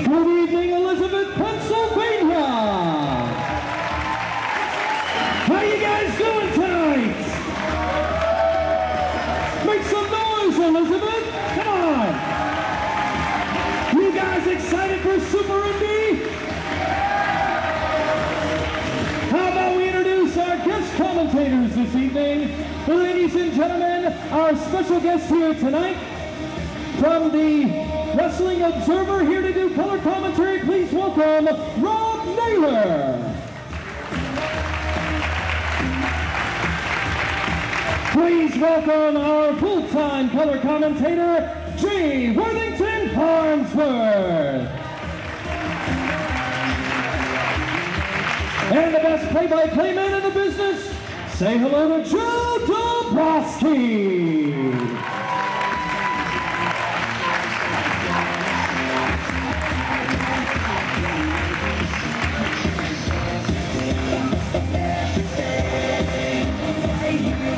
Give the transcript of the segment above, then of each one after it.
Good evening, Elizabeth, Pennsylvania. How you guys doing tonight? Make some noise, Elizabeth. Come on. You guys excited for Super Indy? How about we introduce our guest commentators this evening? Ladies and gentlemen, our special guest here tonight from the Wrestling Observer, here to do color commentary, please welcome Rob Naylor. Please welcome our full-time color commentator, Jay Worthington Farnsworth. And the best play-by-play man in the business, say hello to Joe Dombrowski.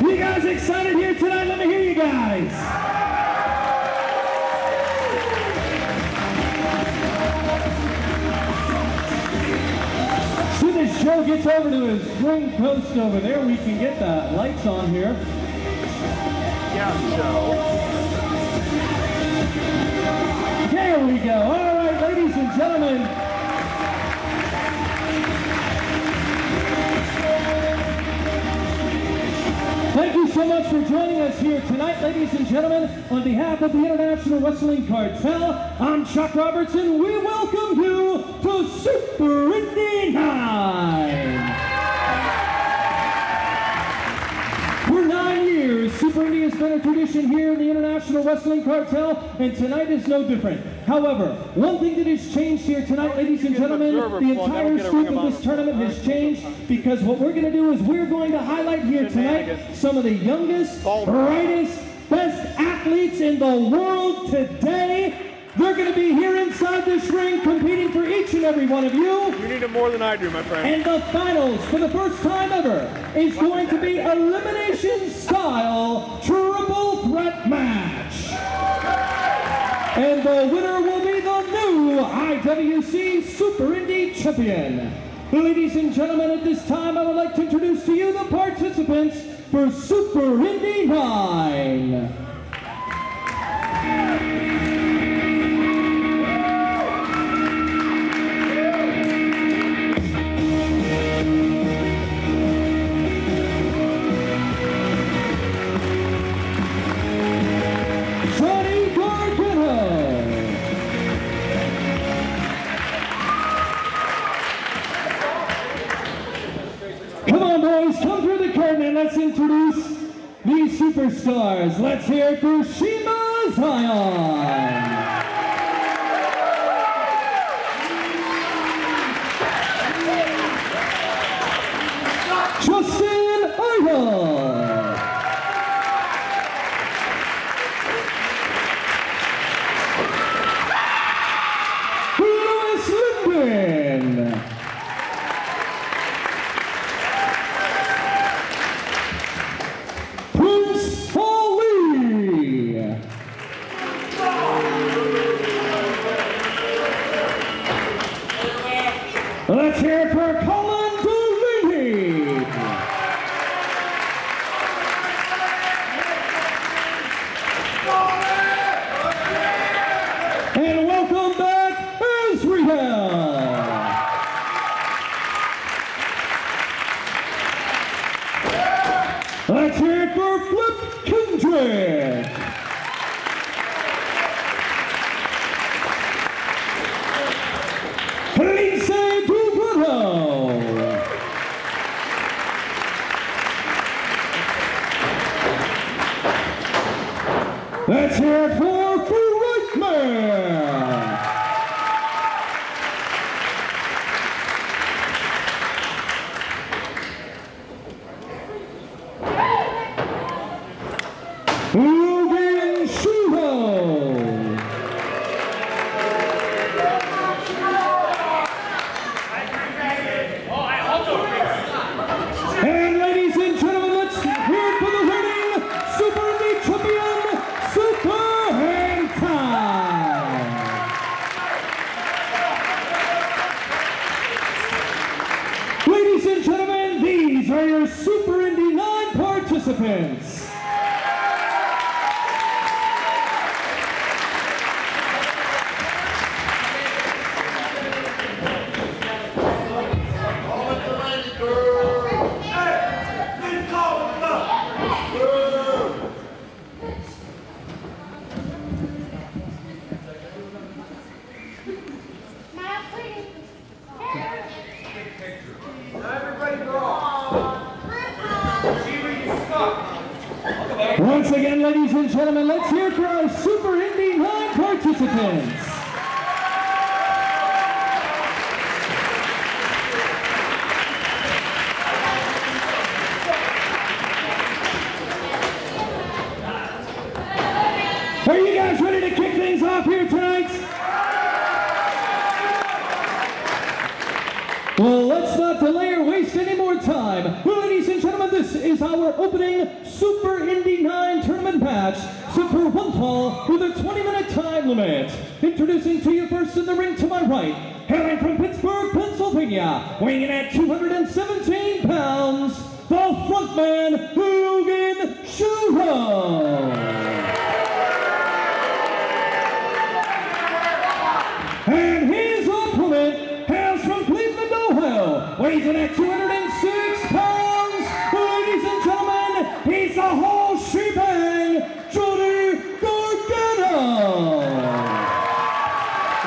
You guys excited here tonight? Let me hear you guys. As soon as Joe gets over to his ring post over there, we can get the lights on here. Yeah, Joe. There we go. All right, ladies and gentlemen. Thank you so much for joining us here tonight, ladies and gentlemen. On behalf of the International Wrestling Cartel, I'm Chuck Robertson. We welcome you to Super Indy 9. For 9 years, Super Indy has been a tradition here in the International Wrestling Cartel, and tonight is no different. However, one thing that has changed here tonight, ladies and gentlemen, the entire scope of this tournament has changed, because what we're going to do is we're going to highlight here tonight some of the youngest, brightest, best athletes in the world today. They're going to be here inside this ring competing for each and every one of you. You need it more than I do, my friend. And the finals, for the first time ever, is going to be elimination style triple threat match. And the winner will be the new IWC Super Indy champion. Ladies and gentlemen, at this time, I would like to introduce to you the participants for Super Indy 9. Come through the curtain and let's introduce these superstars. Let's hear it for Shiima Xion. Justin Idol. Louis Lyndon. Let's hear it for Colin Delaney. And welcome back, Azrieal. Let's hear it for Kendrick. Lince Dorado. Let's hear it for Frightmare. Logan Shulo. And ladies and gentlemen, let's hear it for the reigning Super Indy champion, Super participants. Once again, ladies and gentlemen, let's hear for our Super Indy 9 participants. Are you guys ready to kick things off here tonight? Well, let's not delay or waste any more time. Well, ladies and gentlemen, this is our opening Super Indy 9 tournament match, set for one fall with a 20-minute time limit. Introducing to you first in the ring to my right, hailing from Pittsburgh, Pennsylvania, weighing in at 217 pounds, the frontman, Logan Shulo. And his opponent hails from Cleveland, Ohio, weighs in at 206 pounds. Ladies and gentlemen, he's the whole shebang, Gargano.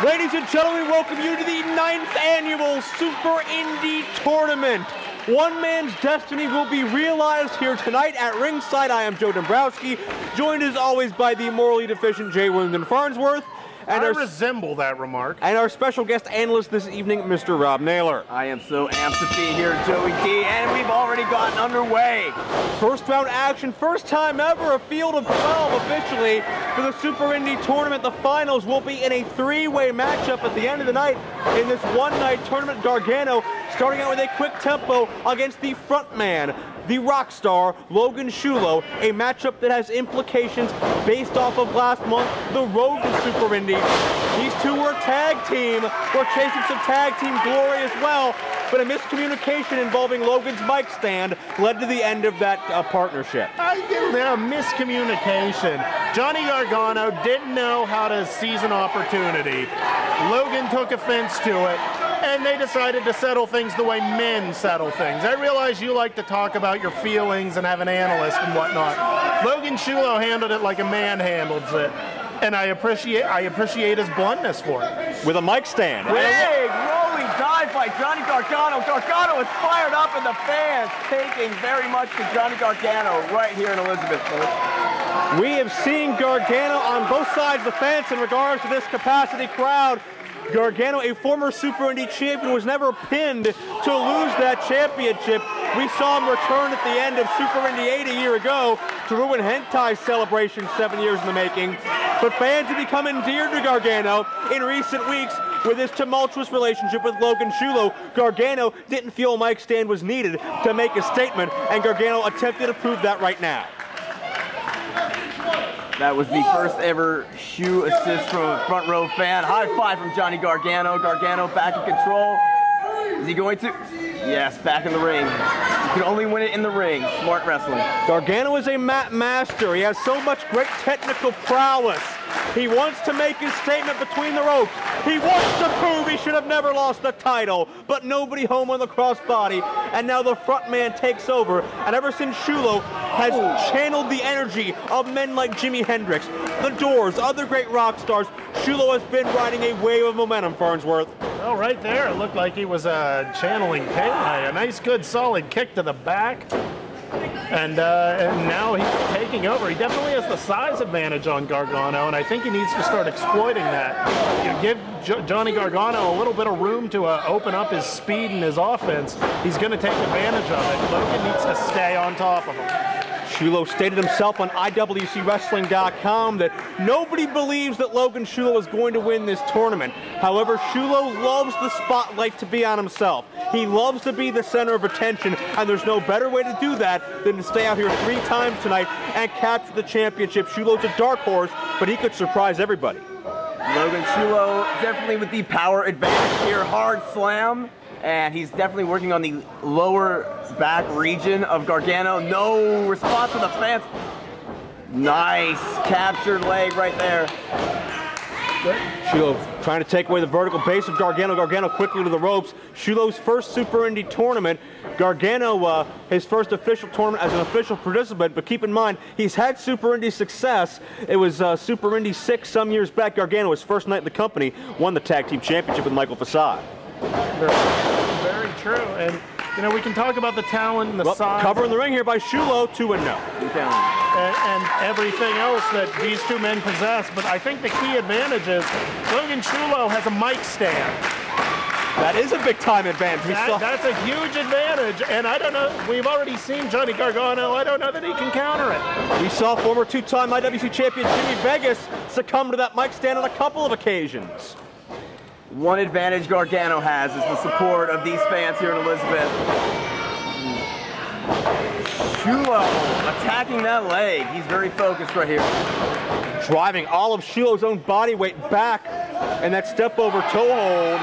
Ladies and gentlemen, welcome you to the 9th annual Super Indy Tournament. One man's destiny will be realized here tonight at ringside. I am Joe Dombrowski, joined as always by the morally deficient Jay Lyndon Farnsworth. And I resemble that remark. And our special guest analyst this evening, Mr. Rob Naylor. I am so amped to be here, Joey D, and we've already gotten underway. First round action, first time ever, a field of 12 officially for the Super Indy Tournament. The finals will be in a three-way matchup at the end of the night in this one-night tournament. Gargano starting out with a quick tempo against the frontman, the rock star, Logan Shulo, a matchup that has implications based off of last month, the road to Super Indy. These two were a tag team. We're chasing some tag team glory as well, but a miscommunication involving Logan's mic stand led to the end of that partnership. I think there miscommunication. Johnny Gargano didn't know how to seize an opportunity. Logan took offense to it, and they decided to settle things the way men settle things. I realize you like to talk about your feelings and have an analyst and whatnot. Logan Shulo handled it like a man handles it, and I appreciate his bluntness for it. With a mic stand. Big rolling dive by Johnny Gargano. Gargano is fired up, and the fans taking very much to Johnny Gargano right here in Elizabethburg. We have seen Gargano on both sides of the fence in regards to this capacity crowd. Gargano, a former Super Indy champion, was never pinned to lose that championship. We saw him return at the end of Super Indy 8 a year ago to ruin Hentai celebration 7 years in the making. But fans have become endeared to Gargano in recent weeks with his tumultuous relationship with Logan Shulo. Gargano didn't feel a mic stand was needed to make a statement, and Gargano attempted to prove that right now. That was the first ever shoe assist from a front row fan. High five from Johnny Gargano. Gargano back in control. Is he going to? Yes, back in the ring. You can only win it in the ring. Smart wrestling. Gargano is a mat master. He has so much great technical prowess. He wants to make his statement between the ropes. He wants to prove he should have never lost the title, but nobody home on the crossbody. And now the front man takes over. And ever since Shulo has channeled the energy of men like Jimi Hendrix, The Doors, other great rock stars, Shulo has been riding a wave of momentum, Farnsworth. Well, right there, it looked like he was channeling Pele. A nice, good, solid kick to the back. And now he's taking over. He definitely has the size advantage on Gargano, and I think he needs to start exploiting that. You give Johnny Gargano a little bit of room to open up his speed and his offense. He's going to take advantage of it. Logan needs to stay on top of him. Shulo stated himself on IWCWrestling.com that nobody believes that Logan Shulo is going to win this tournament. However, Shulo loves the spotlight to be on himself. He loves to be the center of attention, and there's no better way to do that than to stay out here 3 times tonight and capture the championship. Shulo's a dark horse, but he could surprise everybody. Logan Shulo definitely with the power advantage here. Hard slam. and he's definitely working on the lower back region of Gargano. No response from the fans. Nice captured leg right there. Shulo trying to take away the vertical base of Gargano. Gargano quickly to the ropes. Shulo's first Super Indy tournament. Gargano, his first official tournament as an official participant, but keep in mind, he's had Super Indy success. It was Super Indy 6 some years back. Gargano, his first night in the company, won the tag team championship with Michael Facade. Very true. And, you know, we can talk about the talent and the size. Cover in the ring here by Shulo, 2-0. And everything else that these two men possess. But I think the key advantage is Logan Shulo has a mic stand. That is a big-time advantage. That's a huge advantage, and I don't know, we've already seen Johnny Gargano. I don't know that he can counter it. We saw former two-time IWC champion Jimmy Vegas succumb to that mic stand on a couple of occasions. One advantage Gargano has is the support of these fans here in Elizabeth. Shulo attacking that leg. He's very focused right here. Driving all of Shulo's own body weight back, and that step over toe hold.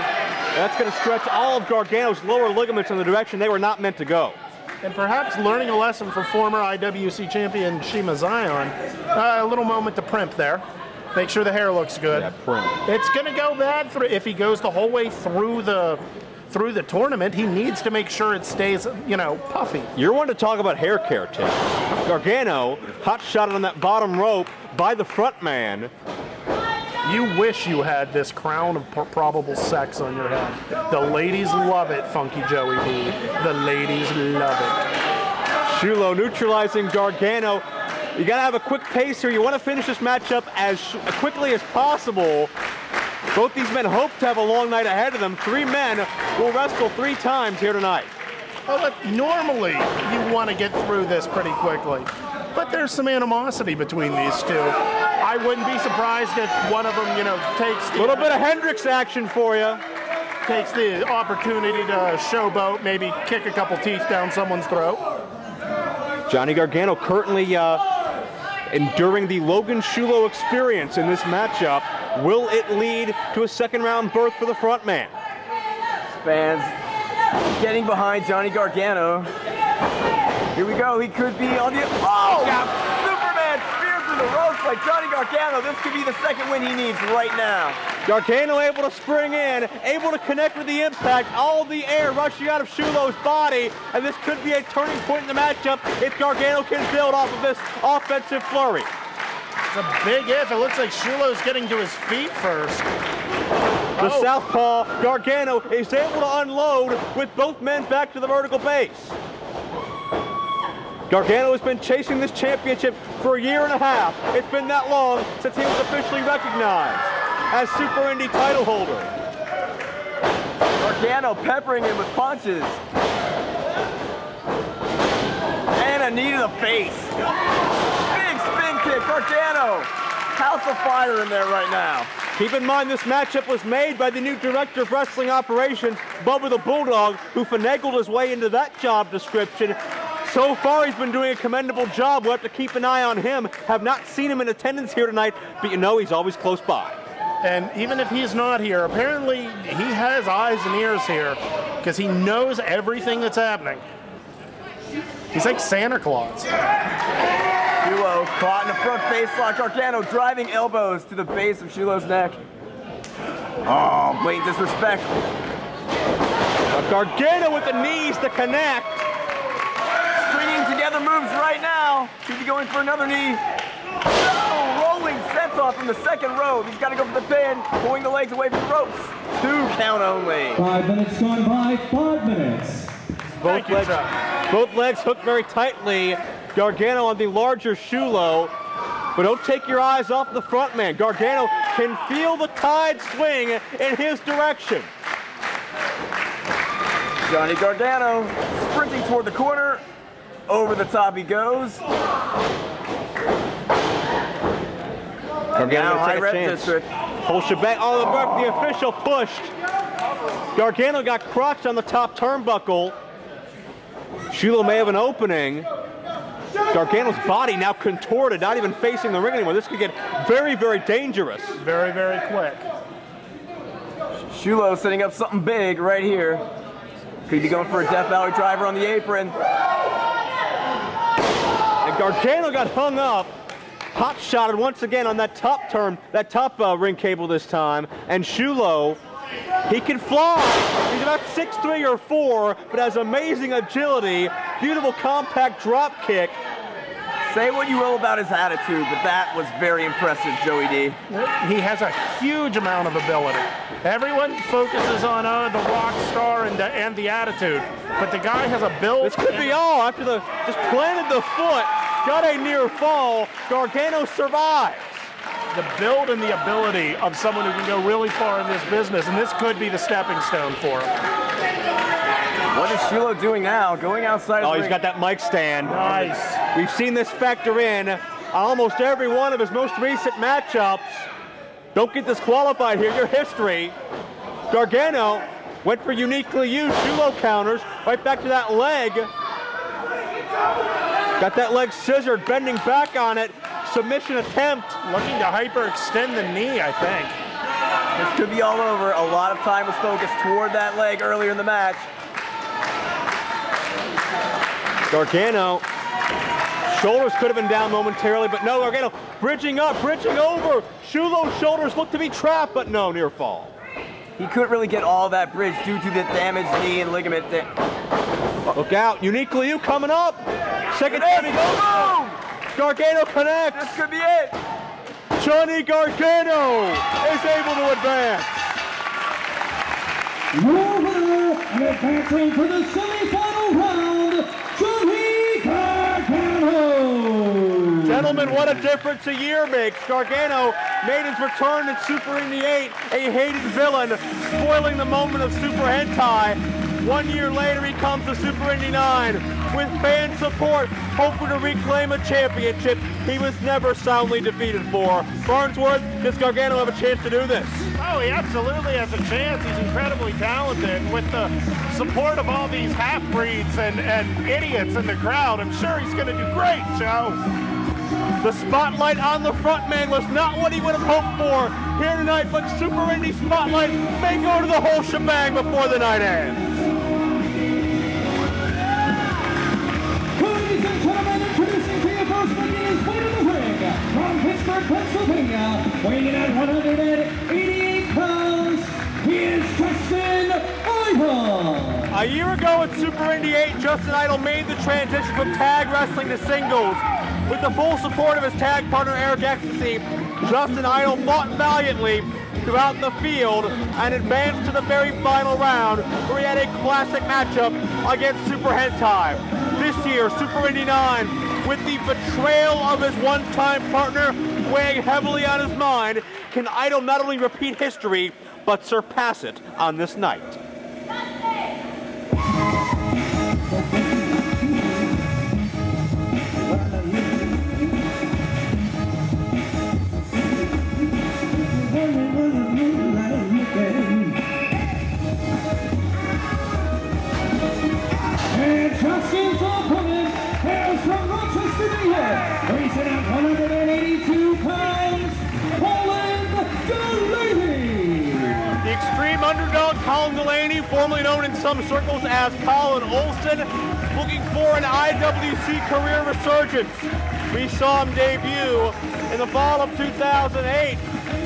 That's going to stretch all of Gargano's lower ligaments in the direction they were not meant to go. And perhaps learning a lesson from former IWC champion Shiima Xion. A little moment to primp there. Make sure the hair looks good. Yeah, primp. It's going to go bad if he goes the whole way through the tournament. He needs to make sure it stays, you know, puffy. You're one to talk about hair care, Tim. Gargano hot shot on that bottom rope by the front man. You wish you had this crown of probable sex on your head. The ladies love it, Funky Joey B. The ladies love it. Shulo neutralizing Gargano. You got to have a quick pace here. You want to finish this matchup as quickly as possible. Both these men hope to have a long night ahead of them. 3 men will wrestle 3 times here tonight. Well, normally you want to get through this pretty quickly, but there's some animosity between these two. I wouldn't be surprised if one of them, you know, takes a little bit of Hendrix action for you. Takes the opportunity to showboat, maybe kick a couple teeth down someone's throat. Johnny Gargano currently enduring the Logan Shulo experience in this matchup. Will it lead to a second round berth for the front man? Fans getting behind Johnny Gargano. Here we go. He could be on the... Oh! Superman spear through the ropes by Johnny Gargano. This could be the second win he needs right now. Gargano able to spring in, able to connect with the impact, all of the air rushing out of Shulo's body, and this could be a turning point in the matchup if Gargano can build off of this offensive flurry. It's a big if. It looks like Shulo's getting to his feet first. The southpaw, Gargano, is able to unload with both men back to the vertical base. Gargano has been chasing this championship for a year and a half. It's been that long since he was officially recognized as Super Indy title holder. Gargano peppering him with punches. And a knee to the face. Big spin kick, Gargano. House of fire in there right now. Keep in mind this matchup was made by the new director of wrestling operations, Bubba the Bulldog, who finagled his way into that job description. So far, he's been doing a commendable job. We'll have to keep an eye on him. Have not seen him in attendance here tonight, but you know he's always close by. And even if he's not here, apparently he has eyes and ears here because he knows everything that's happening. He's like Santa Claus. Shulo caught in the front face lock. Gargano driving elbows to the base of Shulo's neck. Oh, blatant disrespect. Gargano with the knees to connect. Stringing together moves right now. Could be going for another knee. Oh, rolling sets off from the second row. He's got to go for the pin, pulling the legs away from the ropes. 2 count only. 5 minutes gone by, 5 minutes. Both legs hooked very tightly. Gargano on the larger Shulo. But don't take your eyes off the front man. Gargano can feel the tide swing in his direction. Johnny Gargano sprinting toward the corner. Over the top he goes. Gargano high rep district. Whole shebang. Oh, the official pushed. Gargano got crotched on the top turnbuckle. Shulo may have an opening. Gargano's body now contorted, not even facing the ring anymore. This could get very, very dangerous. Very, very quick. Shulo setting up something big right here. Could be going for a Death Valley driver on the apron. And Gargano got hung up. Hot shotted once again on that top ring cable this time. And Shulo, he can fly. He's about 6'3" or 4, but has amazing agility. Beautiful compact drop kick. Say what you will about his attitude, but that was very impressive, Joey D. He has a huge amount of ability. Everyone focuses on the rock star and the attitude, but the guy has a build. This could be all after just planted the foot, got a near fall. Gargano survives. The build and the ability of someone who can go really far in this business, and this could be the stepping stone for him. What is Shulo doing now? Going outside of the ring. He's got that mic stand. Nice. We've seen this factor in almost every one of his most recent matchups. Don't get disqualified here, your history. Gargano went for uniquely used Shulo counters, right back to that leg. Got that leg scissored, bending back on it. Submission attempt. Looking to hyperextend the knee, I think. This could be all over. A lot of time was focused toward that leg earlier in the match. Gargano, shoulders could have been down momentarily, but no, Gargano bridging up, bridging over. Shulo's shoulders look to be trapped, but no, near fall. He couldn't really get all that bridge due to the damaged knee and ligament. Look out, uniquely you coming up. Second time he goes. Boom! Gargano connects. This could be it. Johnny Gargano is able to advance. Winner and advancing to the semifinal round, Johnny Gargano. Gentlemen, what a difference a year makes. Gargano made his return at Super Indy 8, a hated villain, spoiling the moment of Super Hentai. 1 year later, he comes to Super Indy 9 with fan support, hoping to reclaim a championship he was never soundly defeated for. Farnsworth, does Gargano have a chance to do this? Oh, he absolutely has a chance. He's incredibly talented. With the support of all these half-breeds and idiots in the crowd, I'm sure he's going to do great, Joe. The spotlight on the front man was not what he would have hoped for here tonight, but Super Indy spotlight may go to the whole shebang before the night ends. Ladies and gentlemen, introducing to you first making his way to the ring from Pittsburgh, Pennsylvania, weighing in at 188 pounds, he is Justin Idol. A year ago at Super Indy 8, Justin Idol made the transition from tag wrestling to singles. With the full support of his tag partner Eric Ecstasy, Justin Idol fought valiantly throughout the field and advanced to the very final round, where he had a classic matchup against Super Hentai. This year, Super Indy 9, with the betrayal of his one-time partner weighing heavily on his mind, can Idol not only repeat history, but surpass it on this night. And Justin's opponent hails from Rochester, New York, racing at 182 pounds, Colin Delaney. The extreme underdog Colin Delaney, formerly known in some circles as Colin Olsen, looking for an IWC career resurgence. We saw him debut in the fall of 2008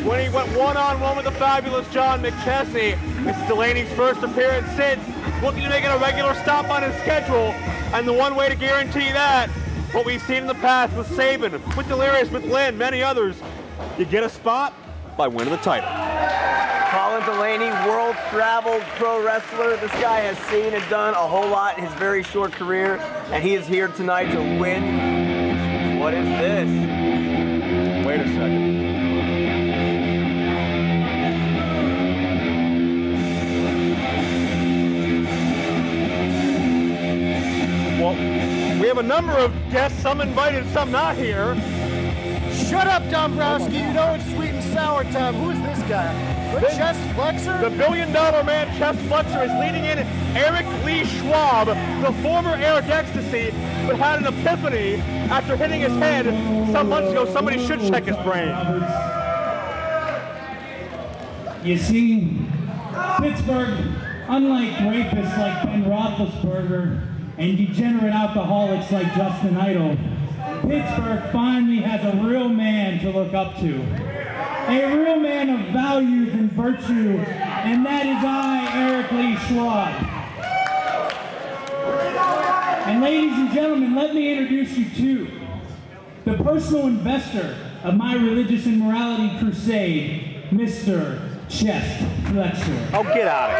when he went one-on-one with the fabulous John McChesney. This is Delaney's first appearance since, looking to make it a regular stop on his schedule, and the one way to guarantee that, what we've seen in the past with Sabin, with Delirious, with Lynn, many others, you get a spot by winning the title. Colin Delaney, world-traveled pro wrestler. This guy has seen and done a whole lot in his very short career, and he is here tonight to win. What is this? Wait a second. Well, we have a number of guests, some invited, some not here. Shut up, Dombrowski. You know it's sweet and sour time. Who is this guy? The chest flexor? The billion-dollar man chest flexor is leading in Eric Lee Schwab, the former Eric Ecstasy, but had an epiphany after hitting his head some months ago. Somebody should check his brain. You see, Pittsburgh Unlike rapists like Ben Roethlisberger and degenerate alcoholics like Justin Idol, Pittsburgh finally has a real man to look up to. A real man of values and virtue, and that is I, Eric Lee Schwab. And ladies and gentlemen, let me introduce you to the personal investor of my religious immorality crusade, Mr. Chest Flexor. Oh, get out of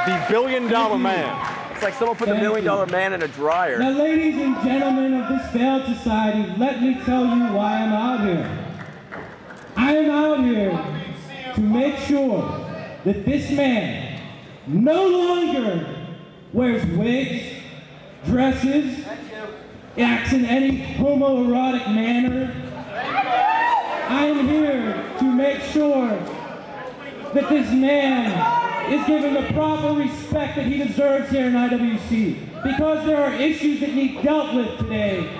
here. The billion-dollar man. It's like someone put the million-dollar man in a dryer. Now, ladies and gentlemen of this failed society, let me tell you why I'm out here. I am out here to make sure that this man no longer wears wigs, dresses, acts in any homoerotic manner. I am here to make sure that this man is given the proper respect that he deserves here in IWC. Because there are issues that need dealt with today.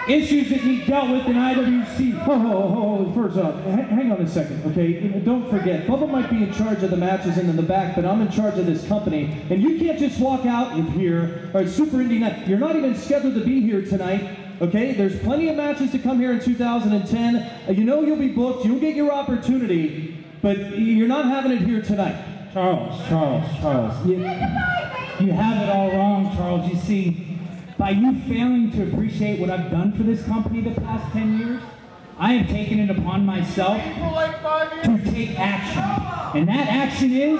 Issues that need dealt with in IWC. First up, hang on a second, okay? Don't forget, Bubba might be in charge of the matches and in the back, but I'm in charge of this company. And you can't just walk out of here, or Super Indy Night. You're not even scheduled to be here tonight, okay? There's plenty of matches to come here in 2010. You know you'll be booked, you'll get your opportunity, but you're not having it here tonight. Charles. You have it all wrong, Charles. You see, by you failing to appreciate what I've done for this company the past 10 years, I have taken it upon myself to take action. And that action is,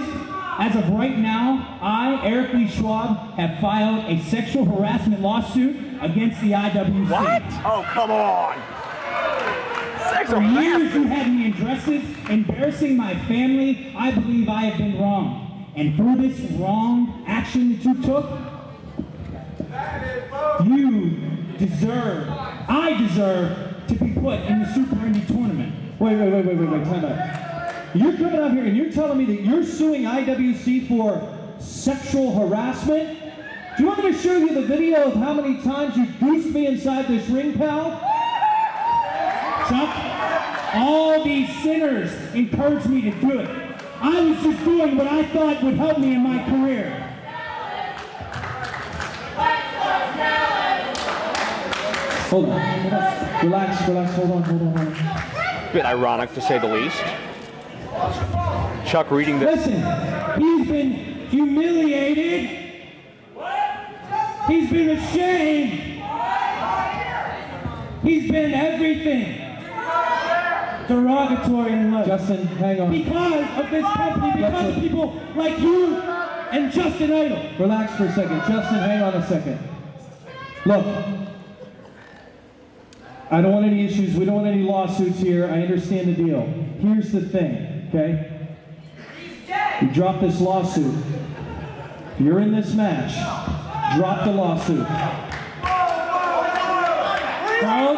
as of right now, I, Eric Lee Schwab, have filed a sexual harassment lawsuit against the IWC. What? Oh, come on. For years you had me in dresses, embarrassing my family. I believe I have been wrong. And for this wrong action that you took, I deserve to be put in the Super Indy tournament. Wait, time out. You're coming out here and you're telling me that you're suing IWC for sexual harassment? Do you want me to show you the video of how many times you goosed me inside this ring, pal? Chuck, all these sinners encouraged me to do it. I was just doing what I thought would help me in my career. Hold on. Relax, hold on. Bit ironic, to say the least. Chuck reading this. Listen, he's been humiliated. He's been ashamed. He's been everything. Derogatory and low. Justin, hang on. Because of this company, because of people like you and Justin Idol. Relax for a second. Justin, hang on a second. Look. I don't want any issues. We don't want any lawsuits here. I understand the deal. Here's the thing, okay? You drop this lawsuit. If you're in this match, drop the lawsuit. Charles,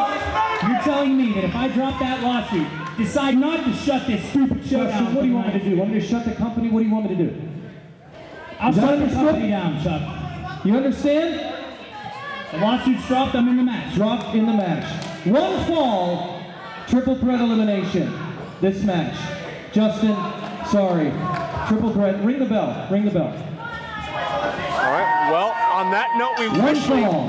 you're telling me that if I drop that lawsuit, decide not to shut this stupid show down. What do you want me to do? Want me to shut the company? What do you want me to do? I'll shut the company down, Chuck. You understand? The lawsuit's dropped, I'm in the match. Drop in the match. One fall, triple threat elimination. This match. Justin, sorry. Triple threat. Ring the bell. Ring the bell. All right. Well, on that note, we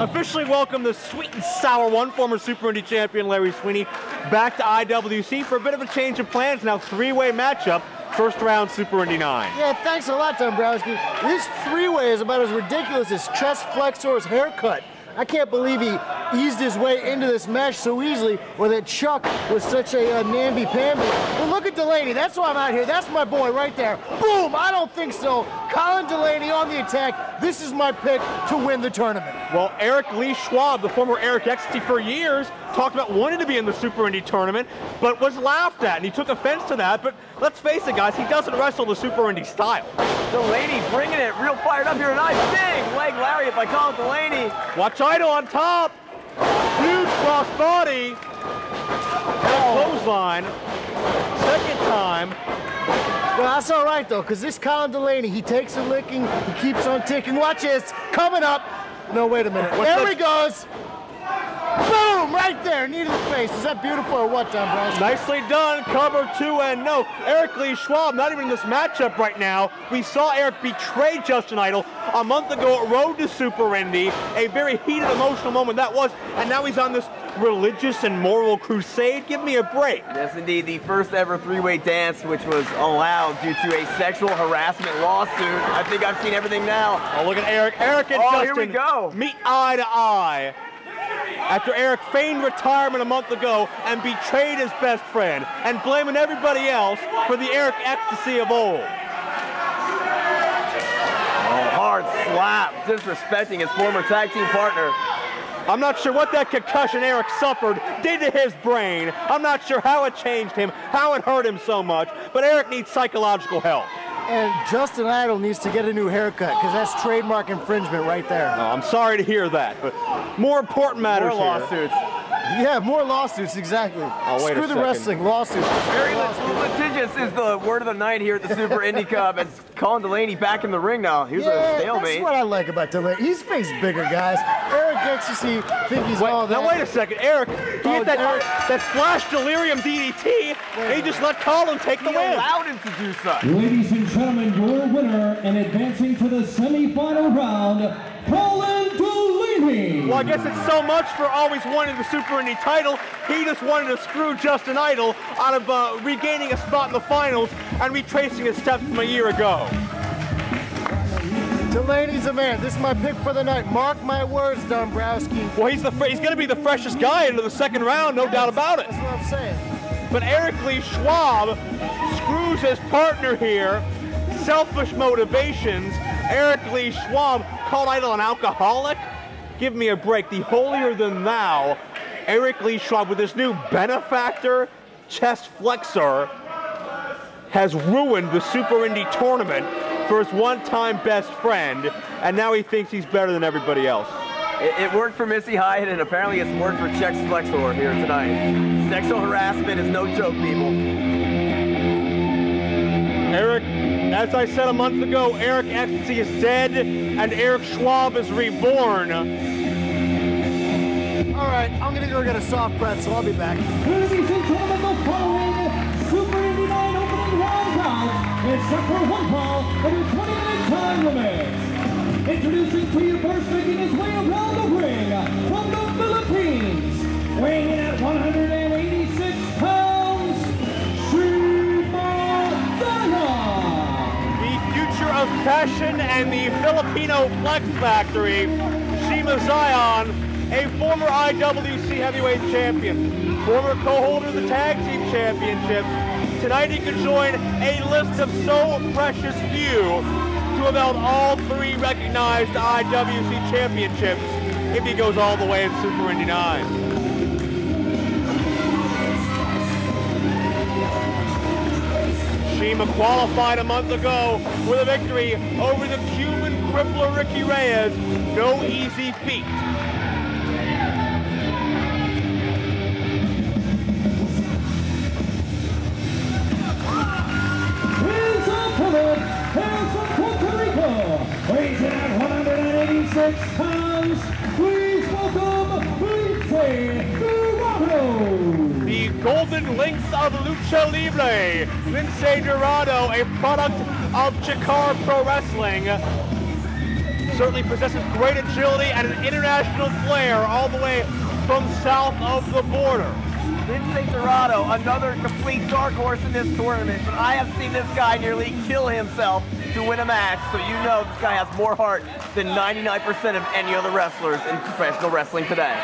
officially welcome the sweet and sour one, former Super Indy champion Larry Sweeney, back to IWC for a bit of a change of plans. Now three-way matchup. First round Super Indy 9. Yeah, thanks a lot, Dombrowski. This three-way is about as ridiculous as Chest Flexor's haircut. I can't believe he eased his way into this match so easily, or that Chuck was such a namby-pamby. But look at Delaney. That's why I'm out here. That's my boy right there. Boom! I don't think so. Colin Delaney on the attack. This is my pick to win the tournament. Well, Eric Lee Schwab, the former Eric XT for years, talked about wanting to be in the Super Indy tournament, but was laughed at, and he took offense to that. But let's face it, guys, he doesn't wrestle the Super Indy style. Delaney bringing it real fired up here tonight. Big leg lariat by Colin Delaney. Watch Idol on top. Huge cross body. Clothesline. Second time. Well, that's all right, though, because this Colin Delaney, he takes a licking, he keeps on ticking. Watch this. Coming up. No, wait a minute. There he goes. Boom! Right there, knee to the face. Is that beautiful or what, Dombrowski? Nicely done, cover 2 and no. Eric Lee Schwab, not even in this matchup right now. We saw Eric betray Justin Idol a month ago at Road to Super Indy. A very heated, emotional moment that was, and now he's on this religious and moral crusade. Give me a break. Yes, indeed. The first ever three-way dance, which was allowed due to a sexual harassment lawsuit. I think I've seen everything now. Oh, look at Eric. Eric and Justin here we go. meet eye to eye. After Eric feigned retirement a month ago and betrayed his best friend and blaming everybody else for the Eric ecstasy of old. Oh, hard slap, disrespecting his former tag team partner. I'm not sure what that concussion Eric suffered did to his brain. I'm not sure how it changed him, how it hurt him so much, but Eric needs psychological help. And Justin Idol needs to get a new haircut, because that's trademark infringement right there. Oh, I'm sorry to hear that, but more important matters More lawsuits. Yeah, more lawsuits, exactly. Oh, wait a Screw the second. wrestling, lawsuits. Very litigious is the word of the night here at the Super Indy Cup as Colin Delaney back in the ring now. Here's a stalemate. That's what I like about Delaney. He's faced bigger guys. Eric Ecstasy think he's all that. Now wait a second, Eric, he hit that flash delirium DDT, and he just let Colin take the He win. allowed him to do such. Ladies and gentlemen, your winner and advancing to the semifinal round, Colin Delaney. Well, I guess it's so much for always wanting the Super Indy title. He just wanted to screw Justin Idol out of regaining a spot in the finals and retracing his steps from a year ago. Delaney's a man. This is my pick for the night. Mark my words, Dombrowski. Well, he's going to be the freshest guy into the second round, no doubt about it. That's what I'm saying. But Eric Lee Schwab screws his partner here. Selfish motivations. Eric Lee Schwab called Idol an alcoholic. Give me a break. The holier than thou, Eric Lee Schwab with this new benefactor chest flexor has ruined the Super Indy tournament for his one-time best friend, and now he thinks he's better than everybody else. It worked for Missy Hyatt, and apparently it's worked for chest flexor here tonight. Sexual harassment is no joke, people. Eric, as I said a month ago, Eric Ecstasy is dead, and Eric Schwab is reborn. All right, I'm going to go get a soft pretzel. I'll be back. Ladies and gentlemen, the following Super Indy 9 opening round bout is set for one fall of a 20-minute time limit. Introducing to you first, making his way around the ring from the Philippines, weighing in at 186 pounds, Shiima Xion. The future of fashion and the Filipino Flex Factory, Shiima Xion, a former IWC heavyweight champion, former co-holder of the tag team championships. Tonight he could join a list of so precious few to have held all 3 recognized IWC championships if he goes all the way in Super Indy 9. Shiima qualified a month ago with a victory over the Cuban crippler Ricky Reyes. No easy feat. His opponent hails from Puerto Rico, weighs in at 186 pounds. Please welcome Lince Dorado. The golden Lince of Lucha Libre, Lince Jurado, a product of Chikara Pro Wrestling, certainly possesses great agility and an international flair all the way from south of the border. Lince Dorado, another complete dark horse in this tournament. I have seen this guy nearly kill himself to win a match, so you know this guy has more heart than 99% of any other wrestlers in professional wrestling today.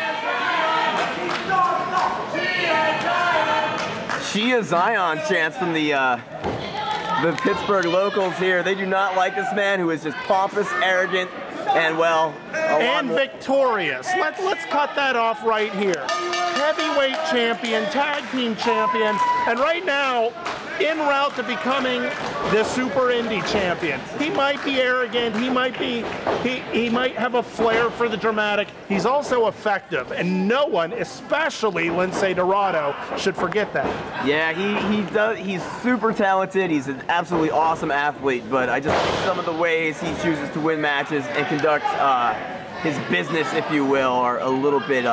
Shiima Xion chants from the Pittsburgh locals here. They do not like this man who is just pompous, arrogant, and well, and victorious. Let's cut that off right here. Heavyweight champion, tag team champion, and right now en route to becoming the Super Indy champion. He might be arrogant, he might have a flair for the dramatic. He's also effective, and no one, especially Lince Dorado, should forget that. Yeah, he does. He's super talented. He's an absolutely awesome athlete, but I just think some of the ways he chooses to win matches and conduct his business, if you will, are a little bit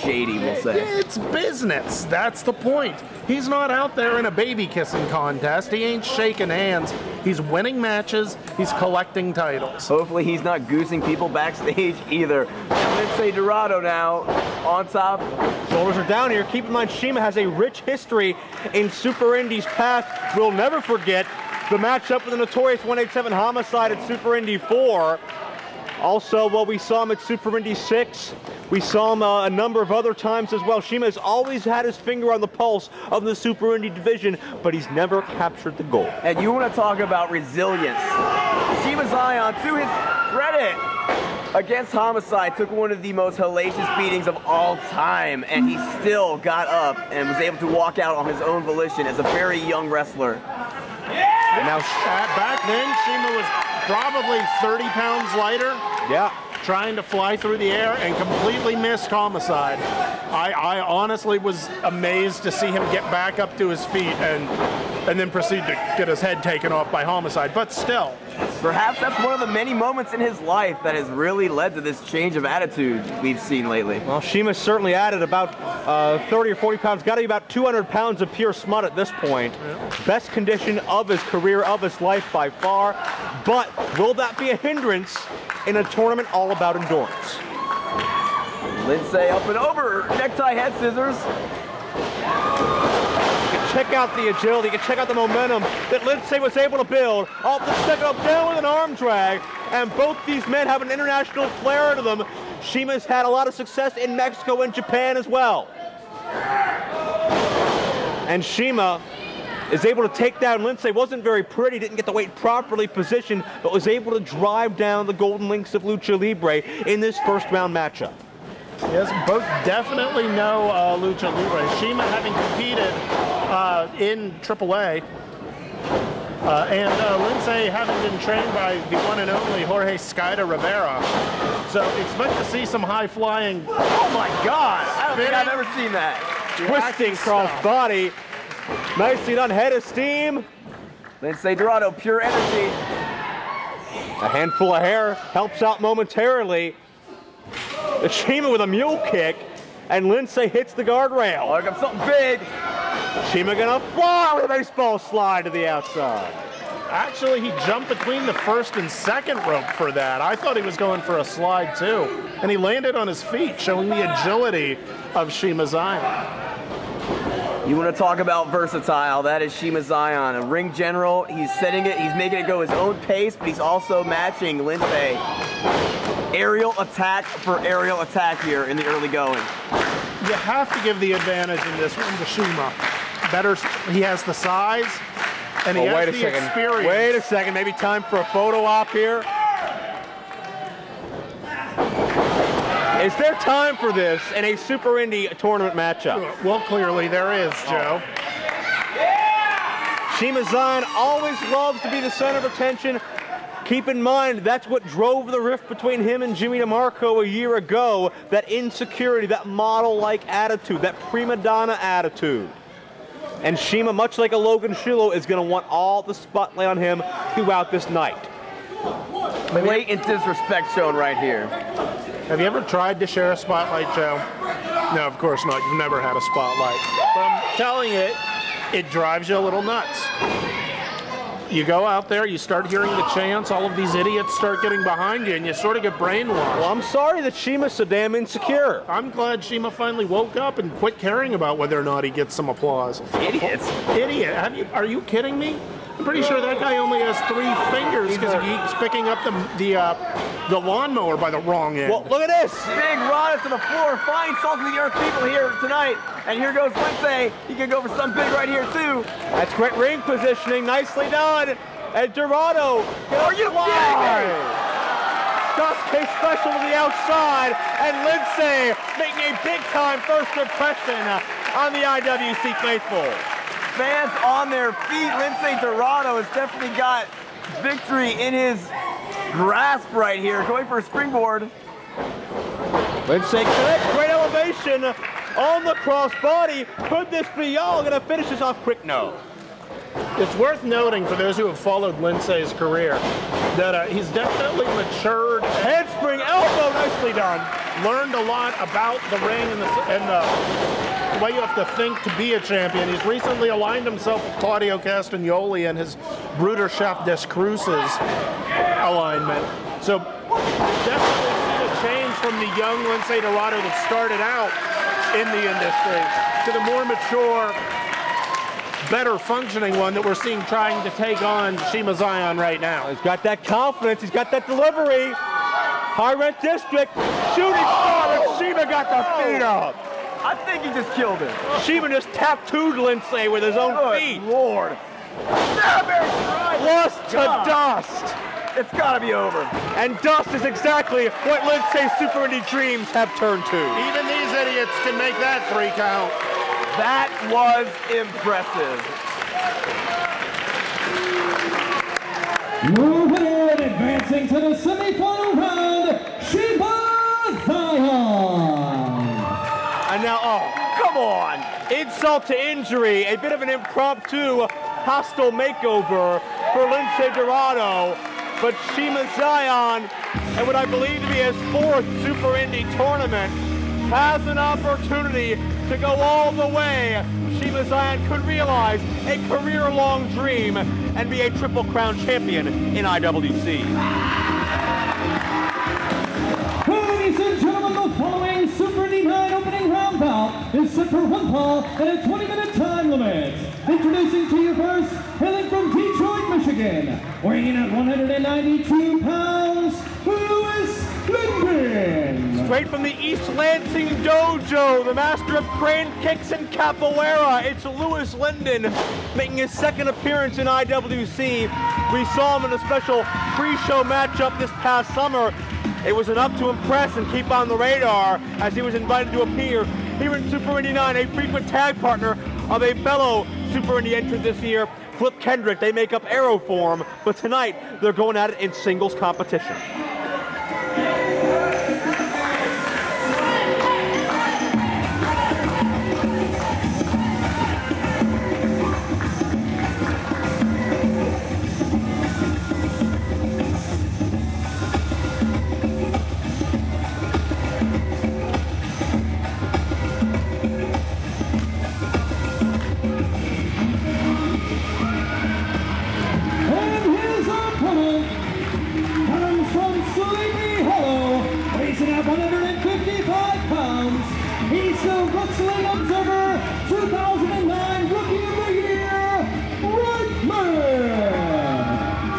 shady, we'll say. It's business. That's the point. He's not out there in a baby kissing contest. He ain't shaking hands. He's winning matches. He's collecting titles. Hopefully he's not goosing people backstage either. Lince Dorado now on top. Shoulders are down here. Keep in mind, Shiima has a rich history in Super Indy's past. We'll never forget the matchup with the notorious 187 Homicide at Super Indy 4. Also, well, we saw him at Super Indy 6. We saw him a number of other times as well. Shiima has always had his finger on the pulse of the Super Indy division, but he's never captured the gold. And you want to talk about resilience. Shiima Xion, to his credit, against Homicide, took one of the most hellacious beatings of all time, and he still got up and was able to walk out on his own volition as a very young wrestler. And now, back then, Shiima was probably 30 pounds lighter. Yeah. Trying to fly through the air and completely missed Homicide. I honestly was amazed to see him get back up to his feet and then proceed to get his head taken off by Homicide, but still. Perhaps that's one of the many moments in his life that has really led to this change of attitude we've seen lately. Well, Shiima certainly added about 30 or 40 pounds, got to be about 200 pounds of pure smut at this point. Yeah. Best condition of his career, of his life by far. But will that be a hindrance in a tournament all about endurance? Lince up and over, necktie head scissors. Check out the agility, you can check out the momentum that Lince was able to build. Off the second up, down with an arm drag. And both these men have an international flair to them. Shiima's had a lot of success in Mexico and Japan as well. And Shiima is able to take down Lince. Wasn't very pretty, didn't get the weight properly positioned, but was able to drive down the golden links of Lucha Libre in this first round matchup. Yes, both definitely know Lucha Libre. Shiima having competed in AAA, and Lince having been trained by the one and only Jorge Skaida Rivera. So expect to see some high flying. Oh my God! I don't think I've ever seen that. Twisting cross body. Nicely done, head of steam. Lince Dorado, pure energy. A handful of hair helps out momentarily. Shiima with a mule kick, and Lince hits the guardrail. Oh, here comes something big. Shiima gonna fly with a baseball slide to the outside. Actually, he jumped between the first and second rope for that. I thought he was going for a slide too. And he landed on his feet, showing the agility of Shiima Xion. You want to talk about versatile, that is Shiima Xion. A ring general, he's setting it, he's making it go his own pace, but he's also matching Lince. Aerial attack for aerial attack here in the early going. You have to give the advantage in this one to Shiima. Better, he has the size, and he has the experience. Wait a second, maybe time for a photo op here. Is there time for this in a Super Indy tournament matchup? Well, clearly there is, Joe. Shiima Xion always loves to be the center of attention. Keep in mind, that's what drove the rift between him and Jimmy DeMarco a year ago. That insecurity, that model-like attitude, that prima donna attitude. And Shiima, much like a Logan Shulo, is going to want all the spotlight on him throughout this night. Blatant disrespect shown right here. Have you ever tried to share a spotlight, Joe? No, of course not. You've never had a spotlight. But I'm telling you, it drives you a little nuts. You go out there, you start hearing the chants, all of these idiots start getting behind you, and you sort of get brainwashed. Well, I'm sorry that Shiima's so damn insecure. I'm glad Shiima finally woke up and quit caring about whether or not he gets some applause. Idiots. Idiot. Are you kidding me? I'm pretty sure that guy only has 3 fingers because he keeps picking up the lawnmower by the wrong end. Well, look at this. Big rod to the floor, flying salt to the earth people here tonight. And here goes Lince. He can go for something big right here, too. That's great ring positioning. Nicely done. And Jurado. Are you kidding me? Dust case special to the outside. And Lince making a big-time first impression on the IWC faithful. Fans on their feet. Lince Dorado has definitely got victory in his grasp right here. Going for a springboard. Lince connects. Great elevation on the crossbody. Could this be y'all? Gonna finish this off quick? No. It's worth noting for those who have followed Lince's career that he's definitely matured. Handspring elbow, nicely done. Learned a lot about the ring and the way you have to think to be a champion. He's recently aligned himself with Claudio Castagnoli and his Bruder Chef des Cruces alignment. So definitely seen a change from the young Lince Dorado that started out in the industry to the more mature, better functioning one that we're seeing trying to take on Shiima Xion right now. He's got that confidence, he's got that delivery. High rent district, shooting star, and Shiima got the feet up. I think he just killed him. Shiima just tattooed Lince with his own feet. Lord. Lost to dust. It's gotta be over. And dust is exactly what Lince's Super Indie dreams have turned to. Even these idiots can make that 3 count. That was impressive. Moving in, advancing to the semifinal round, Shiima Xion. And now, oh, come on. Insult to injury, a bit of an impromptu hostile makeover for Lince Dorado. But Shiima Xion, and what I believe to be his 4th Super Indie tournament, has an opportunity to go all the way. Shiima Xion could realize a career-long dream and be a Triple Crown champion in IWC. Ladies and gentlemen, the following Super Indie 9 opening round bout is set for 1 fall and a 20-minute time limit. Introducing to you first, hailing from Detroit, Michigan, weighing in at 192 pounds, Louis Lyndon. Straight from the East Lansing Dojo, the master of crane kicks and capoeira, it's Louis Lyndon making his 2nd appearance in IWC. We saw him in a special pre-show matchup this past summer. It was enough to impress and keep on the radar as he was invited to appear here in Super Indie 9, a frequent tag partner of a fellow Super Indie entrant this year, Flip Kendrick. They make up Arrow form, but tonight they're going at it in singles competition.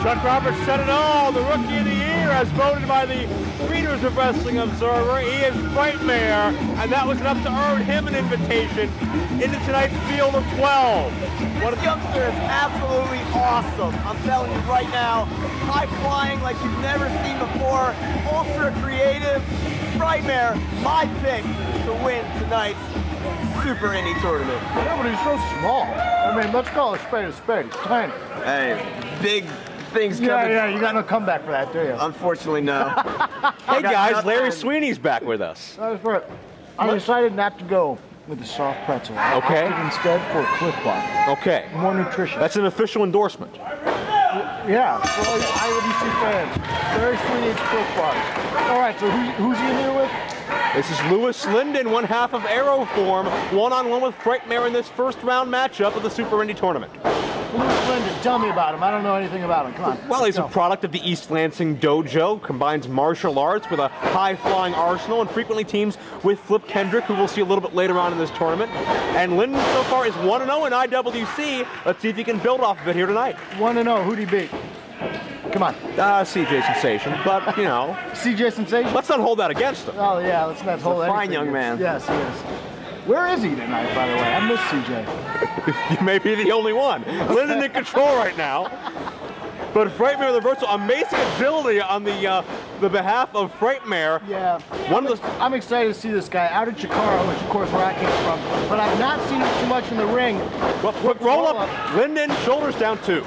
Chuck Roberts said it all, the Rookie of the Year as voted by the readers of Wrestling Observer. He is Frightmare, and that was enough to earn him an invitation into tonight's field of 12. What a youngster is absolutely awesome. I'm telling you right now, high flying like you've never seen before, ultra creative. Frightmare, my pick to win tonight's Super Indie tournament. Yeah, but he's so small. I mean, let's call a spade a spade. He's tiny. Hey, big things coming. Yeah, you got no comeback for that, do you? Unfortunately, no. Hey guys, Larry Sweeney's back with us. That's right. I decided not to go with the soft pretzel. I Okay. opted instead for Cliff Bar. Okay. More nutritious. That's an official endorsement. Yeah, for all you IWC fans. Larry Sweeney eats Cliff Bars. All right, so who's he in here with? This is Louis Lyndon, one half of Arrow form, one-on-one with Frightmare in this first round matchup of the Super Indie tournament. Louis Lyndon, tell me about him. I don't know anything about him. Come on. Well, he's a go. product of the East Lansing Dojo, combines martial arts with a high-flying arsenal, and frequently teams with Flip Kendrick, who we'll see a little bit later on in this tournament. And Linden so far is 1-0 in IWC. Let's see if he can build off of it here tonight. 1-0. Who'd he beat? Come on. CJ Sensation, but, you know. CJ Sensation? Let's not hold that against him. Oh, yeah, let's not hold that. Fine young man. Yes, he is. Where is he tonight, by the way? I miss CJ. You may be the only one. Linden in control right now. But Frightmare the Versatile, amazing agility on the behalf of Frightmare. Yeah. I'm excited to see this guy out at Chikara, which of course where I came from, but I've not seen him too much in the ring. Well, quick roll up. Linden, shoulders down 2.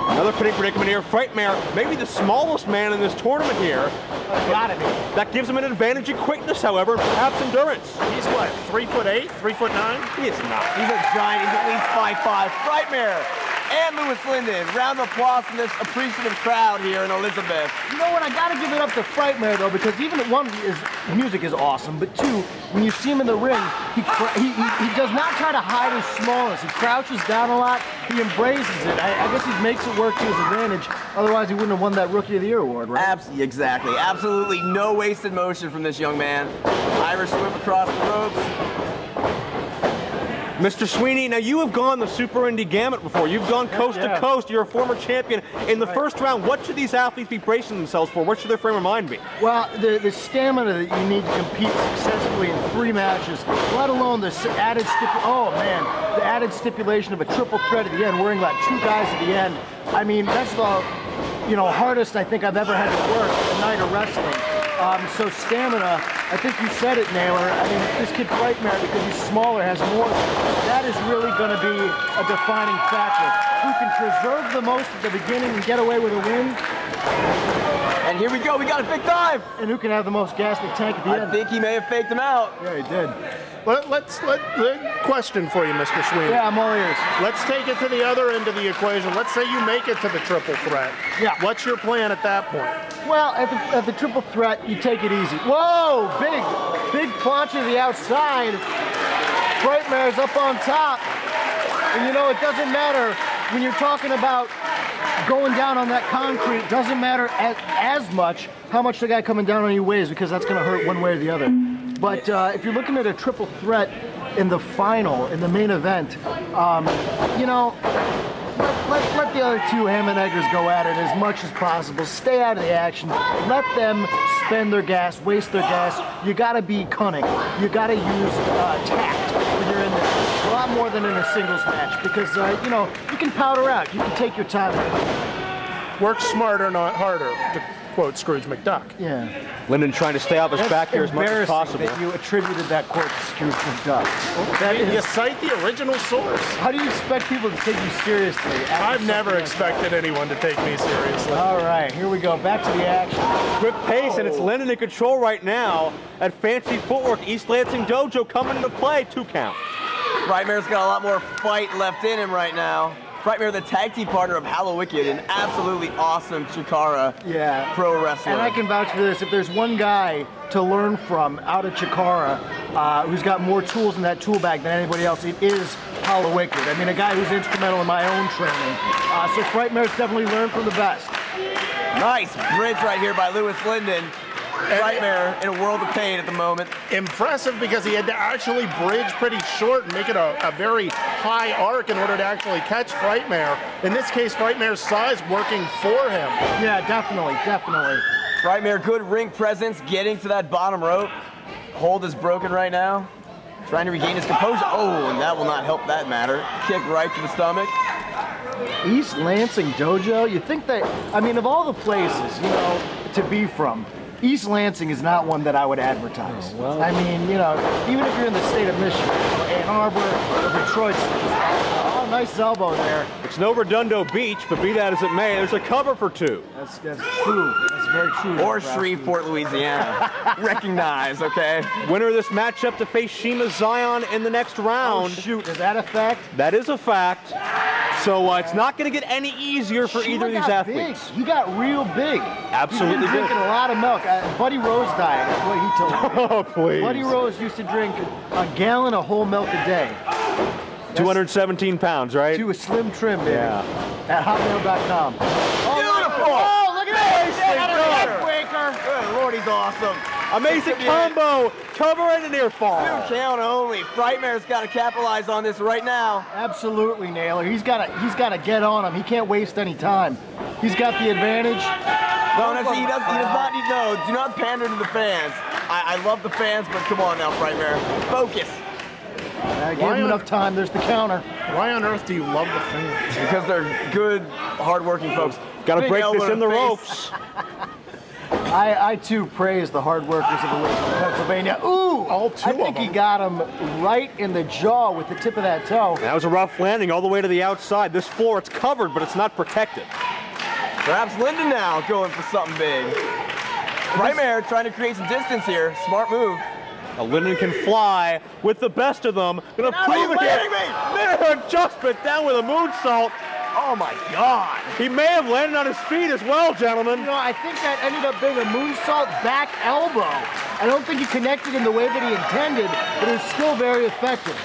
Another pinning predicament here. Frightmare, maybe the smallest man in this tournament here. Gotta be. That gives him an advantage in quickness, however, and perhaps endurance. He's what, 3'8", 3'9"? He is not. He's a giant. He's at least 5'5". Frightmare and Louis Lyndon. Round of applause from this appreciative crowd here in Elizabeth. You know what? I gotta give it up to Frightmare though, because even one, his music is awesome, but two, when you see him in the ring, he does not try to hide his smallness. He crouches down a lot. He embraces it. I guess he makes it work to his advantage. Otherwise, he wouldn't have won that Rookie of the Year award, right? Exactly. Absolutely no wasted motion from this young man. Irish whip across the ropes. Mr. Sweeney, now you have gone the Super Indy gamut before. You've gone coast to coast. You're a former champion. In the first round, what should these athletes be bracing themselves for? What should their frame of mind be? Well, the stamina that you need to compete successfully in 3 matches, let alone the added the added stipulation of a triple threat at the end, worrying about 2 guys at the end. I mean, that's the hardest I think I've ever had to work a night of wrestling. So stamina, I think you said it, Naylor. I mean, this kid Frightmare, because he's smaller, has more. That is really going to be a defining factor. Who can preserve the most at the beginning and get away with a win? And here we go. We got a big dive. And who can have the most gas in the tank at the end? I think he may have faked him out. Yeah, he did. Let's question for you, Mr. Sweeney. Yeah, I'm all ears. Let's take it to the other end of the equation. Let's say you make it to the triple threat. Yeah. What's your plan at that point? Well, at the triple threat, you take it easy. Whoa, big punch to the outside. Frightmare's up on top. And it doesn't matter when you're talking about going down on that concrete. It doesn't matter as much how much the guy coming down on you weighs, because that's going to hurt one way or the other. But if you're looking at a triple threat in the final, in the main event, let the other 2 ham and eggers go at it as much as possible. Stay out of the action. Let them spend their gas, waste their gas. You got to be cunning. You got to use tact when you're in there. A lot more than in a singles match, because you can powder out. You can take your time. Work smarter, not harder, to quote Scrooge McDuck. Yeah. Linden trying to stay off his back here as much as possible. That you attributed that quote to Scrooge McDuck. You cite the original source. How do you expect people to take you seriously? I've never expected anyone to take me seriously. All right, here we go. Back to the action. Quick pace, and it's Linden in control right now at Fancy Footwork. East Lansing Dojo coming into play. 2 count. Frightmare's got a lot more fight left in him right now. Frightmare, the tag team partner of Wicked, an absolutely awesome Chikara pro wrestler. And I can vouch for this. If there's one guy to learn from out of Chikara who's got more tools in that tool bag than anybody else, it is Wicked. I mean, a guy who's instrumental in my own training. So Frightmare's definitely learned from the best. Nice bridge right here by Louis Lyndon. Frightmare in a world of pain at the moment. Impressive, because he had to actually bridge pretty short and make it a very high arc in order to actually catch Frightmare. In this case, Frightmare's size working for him. Yeah, definitely. Frightmare, good ring presence, getting to that bottom rope. Hold is broken right now. Trying to regain his composure. Oh, and that will not help that matter. Kick right to the stomach. East Lansing Dojo, you think that, I mean, of all the places, to be from, East Lansing is not one that I would advertise. Oh, well. I mean, even if you're in the state of Michigan, Ann Arbor, or Detroit, nice elbow there. It's no Redondo Beach, but be that as it may, there's a cover for 2. That's true. That's very true. Or Shreveport, Louisiana. Recognize, okay? Winner of this matchup to face Shiima Xion in the next round. Oh, shoot. Is that a fact? That is a fact. So it's not going to get any easier for either of these athletes. Big. He got real big. Absolutely. He's been drinking a lot of milk. Buddy Rose diet is what he told me. Oh, please. Buddy Rose used to drink a gallon of whole milk a day. 217 pounds, right? To a slim trim, baby. Yeah. At hotmail.com. Beautiful! Oh, look at that! Good Lord, he's awesome. Amazing combo. Cover and a near fall. 2 count only. Frightmare's got to capitalize on this right now. Absolutely, Naylor. He's got to get on him. He can't waste any time. He's got the advantage. He does not need, no, do not pander to the fans. I love the fans, but come on now, Frightmare. Focus. I gave him enough time. There's the counter. Why on earth do you love the fans? Because they're good, hard-working folks. Got to break this in the ropes. I too praise the hard workers of Elizabeth, Pennsylvania. Ooh! All 2 of them. I think he got him right in the jaw with the tip of that toe. That was a rough landing all the way to the outside. This floor, it's covered, but it's not protected. Perhaps Linden now going for something big. Frightmare trying to create some distance here. Smart move. Linden can fly with the best of them. Gonna prove it here. Minute adjustment down with a moonsault. Oh my God. He may have landed on his feet as well, gentlemen. You know, I think that ended up being a moonsault back elbow. I don't think he connected in the way that he intended, but it was still very effective.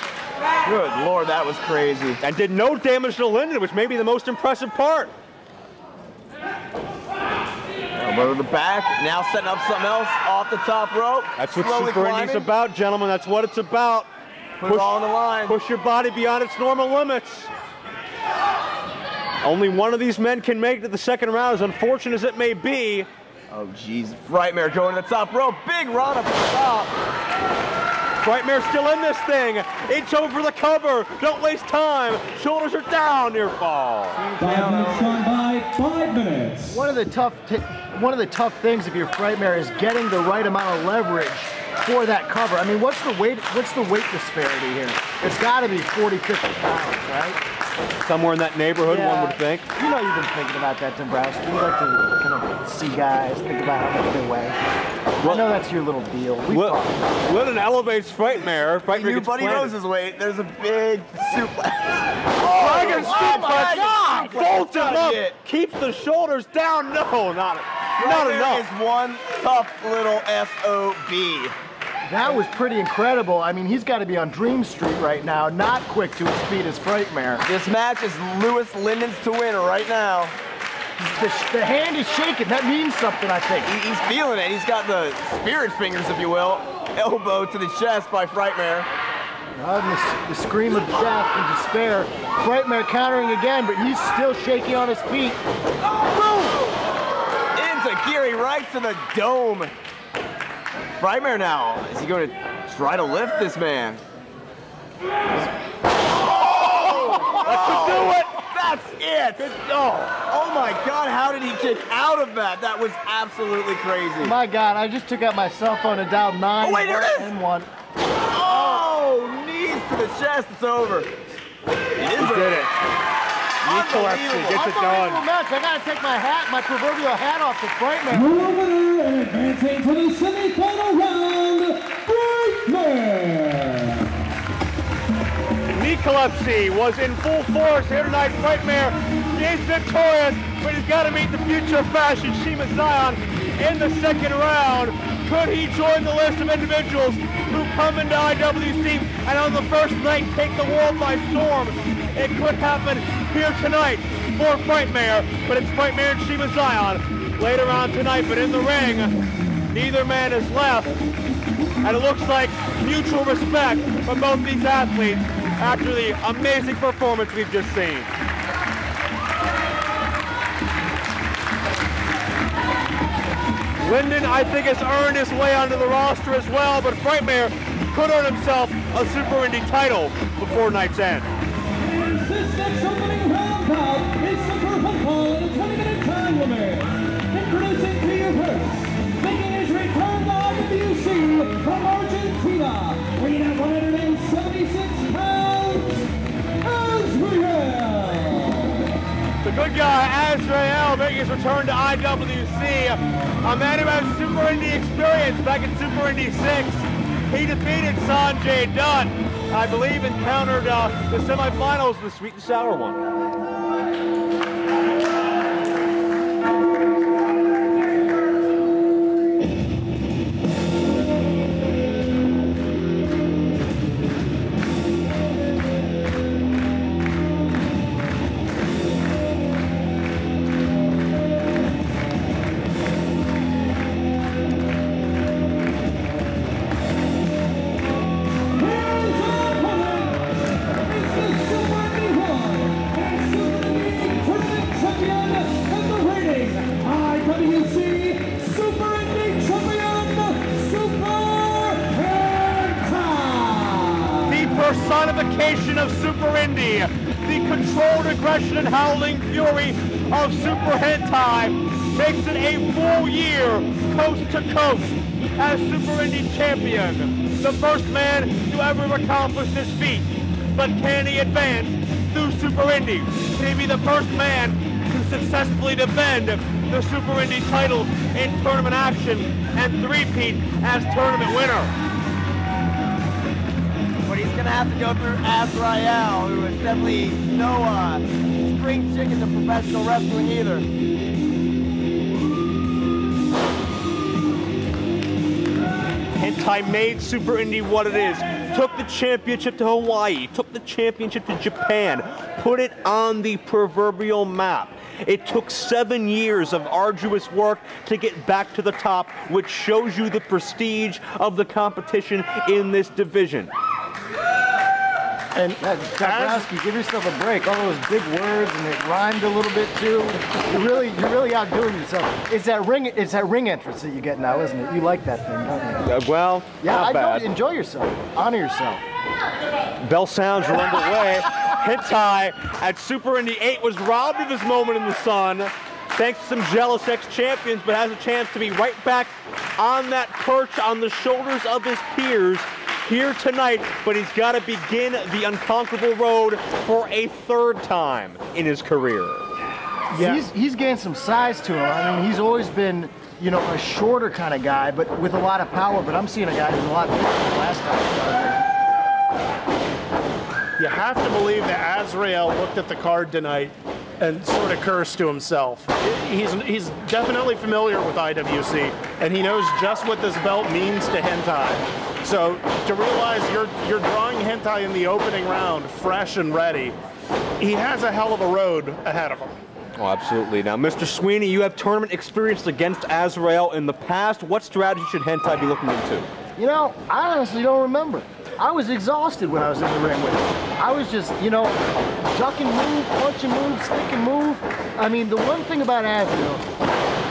Good Lord, that was crazy. And did no damage to Linden, which may be the most impressive part. Elbow to the back, now setting up something else off the top rope. That's what Slowly Super climbing. Indy's about, gentlemen. That's what it's about. Put it all on the line. Push your body beyond its normal limits. Only one of these men can make it to the second round, as unfortunate as it may be. Oh, jeez. Frightmare going to the top rope. Big run up the top. Frightmare still in this thing. Inch over the cover. Don't waste time. Shoulders are down. Near fall. 5 minutes gone by. 5 minutes. One of the tough things if you're Frightmare is getting the right amount of leverage for that cover. I mean, what's the weight disparity here? It's got to be 40, 50 pounds, right? Somewhere in that neighborhood, one would think. You know you've been thinking about that, Dombrowski. You like to kind of see guys, think about how much they weigh. I know that's your little deal. Linden elevates Frightmare. Your buddy knows his weight. There's a big suplex. Dragon suplex. God! Folds him up. Keeps the shoulders down. No, not enough. Is one tough little SOB. That was pretty incredible. I mean, he's got to be on Dream Street right now, not quick to his feet as Frightmare. This match is Louis Lyndon's to win right now. The hand is shaking. That means something, I think. He's feeling it. He's got the spirit fingers, if you will. Elbow to the chest by Frightmare. The scream of death and despair. Frightmare countering again, but he's still shaking on his feet. Boom! Into Geary right to the dome. Frightmare now. Is he going to try to lift this man? That could do it. That's it. Oh my God, how did he kick out of that? That was absolutely crazy. My God, I just took out my cell phone and dialed 9 Oh, wait, there it is. and 1. Oh, knees to the chest. It's over. He did it. Unbelievable. Gets it done. Match. I gotta take my proverbial hat off to Frightmare. Your winner and advancing to the semifinal round, Frightmare. Narcolepsy was in full force here tonight. Frightmare is victorious, but he's got to meet the future of fashion, Shiima Xion, in the second round. Could he join the list of individuals who come into IWC and on the first night take the world by storm? It could happen here tonight for Frightmare, but it's Frightmare and Shiima Xion later on tonight. But in the ring, neither man is left, and it looks like mutual respect from both these athletes after the amazing performance we've just seen. Linden, I think, has earned his way onto the roster as well, but Frightmare could earn himself a Super Indy title before night's end. This next opening round bout is Super Hentai in a 20-minute time limit. Introducing to you first, making his return to IWC from Argentina, weighing at 176 pounds, Azrieal. The good guy, Azrieal, making his return to IWC. A man who has Super Indy experience back in Super Indy 6. He defeated Sanjay Dutt, I believe, encountered the semifinals, the sweet and sour one. Personification of Super Indy, the controlled aggression and howling fury of Super Hentai, makes it a full year coast to coast as Super Indy champion. The first man to ever accomplish this feat. But can he advance through Super Indy? Can he be the first man to successfully defend the Super Indy title in tournament action and three-peat as tournament winner. But he's going to have to go through Azrieal, who is definitely no spring chicken to professional wrestling either. Hentai made Super Indy what it is. Took the championship to Hawaii, took the championship to Japan, put it on the proverbial map. It took 7 years of arduous work to get back to the top, which shows you the prestige of the competition in this division. And Dabrowski, give yourself a break. All those big words, and it rhymed a little bit too. You're really outdoing yourself. It's that ring entrance that you get now, isn't it? You like that thing, don't you? Well, yeah, not bad. Enjoy yourself. Honor yourself. Bell sounds are underway. Hentai at Super Indy 8 was robbed of his moment in the sun, thanks to some jealous ex-champions, but has a chance to be right back on that perch on the shoulders of his peers here tonight, but he's got to begin the unconquerable road for a third time in his career. Yeah. He's gained some size to him. I mean, he's always been, you know, a shorter kind of guy, but with a lot of power, but I'm seeing a guy who's a lot bigger than last time. You have to believe that Azrieal looked at the card tonight and sort of cursed to himself. He's definitely familiar with IWC, and he knows just what this belt means to Hentai. So to realize you're drawing Hentai in the opening round, fresh and ready, he has a hell of a road ahead of him. Oh, absolutely. Now, Mr. Sweeney, you have tournament experience against Azrieal in the past. What strategy should Hentai be looking into? You know, I honestly don't remember. I was exhausted when I was in the ring with him. I was just, you know, duck and move, punch and move, stick and move. I mean, the one thing about Azrieal,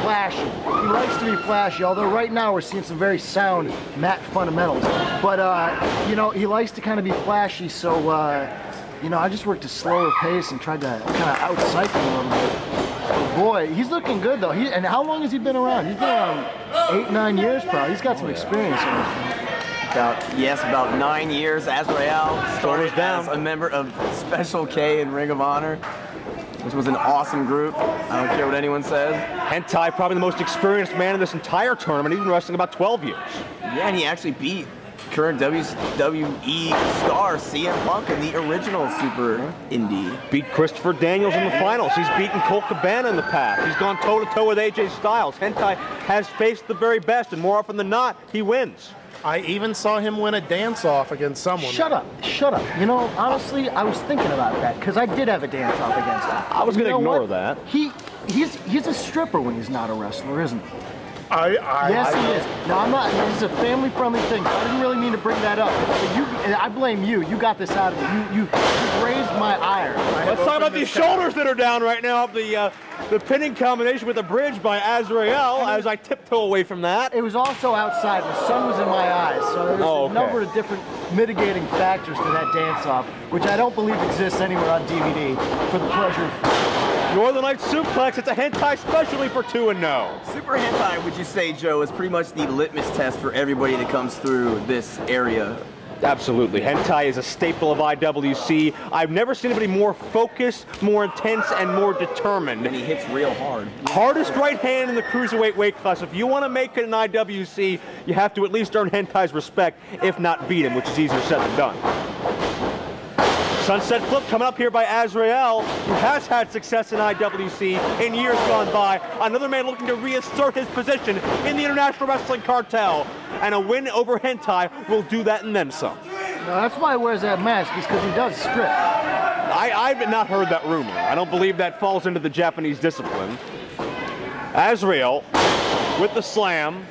flashy. He likes to be flashy, although right now we're seeing some very sound mat fundamentals. But, you know, he likes to kind of be flashy, so, you know, I just worked a slower pace and tried to kind of out-cycle him a little bit. But boy, he's looking good, though. And how long has he been around? He's been around 8-9 years, probably. He's got some experience in this. About 9 years. Azrieal started as a member of Special K in Ring of Honor, which was an awesome group. I don't care what anyone says. Hentai, probably the most experienced man in this entire tournament. He's been wrestling about 12 years. Yeah, and he actually beat current WWE star CM Punk in the original Super Indy. Beat Christopher Daniels in the finals. He's beaten Colt Cabana in the past. He's gone toe-to-toe with AJ Styles. Hentai has faced the very best, and more often than not, he wins. I even saw him win a dance-off against someone. Shut up. You know, honestly, I was thinking about that, because I did have a dance-off against him. I was going to ignore that. He's a stripper when he's not a wrestler, isn't he? Yes, he is. No, I'm not. This is a family-friendly thing. I didn't really mean to bring that up. But I blame you. You got this out of me. You raised my ire. Let's talk about these shoulders that are down right now. The pinning combination with the bridge by Azrieal as I tiptoe away from that. It was also outside. The sun was in my eyes, so there was a number of different mitigating factors to that dance-off, which I don't believe exists anywhere on DVD for the pleasure of... Northern Lights Suplex, it's a Hentai specialty for 2-0. Super Hentai, would you say, Joe, is pretty much the litmus test for everybody that comes through this area? Absolutely. Hentai is a staple of IWC. I've never seen anybody more focused, more intense, and more determined. And he hits real hard. Hardest right hand in the cruiserweight weight class. If you want to make it in IWC, you have to at least earn Hentai's respect, if not beat him, which is easier said than done. Sunset flip coming up here by Azrieal, who has had success in IWC in years gone by. Another man looking to reassert his position in the International Wrestling Cartel. And a win over Hentai will do that and then some. No, that's why he wears that mask, because he does strip. I've not heard that rumor. I don't believe that falls into the Japanese discipline. Azrieal with the slam.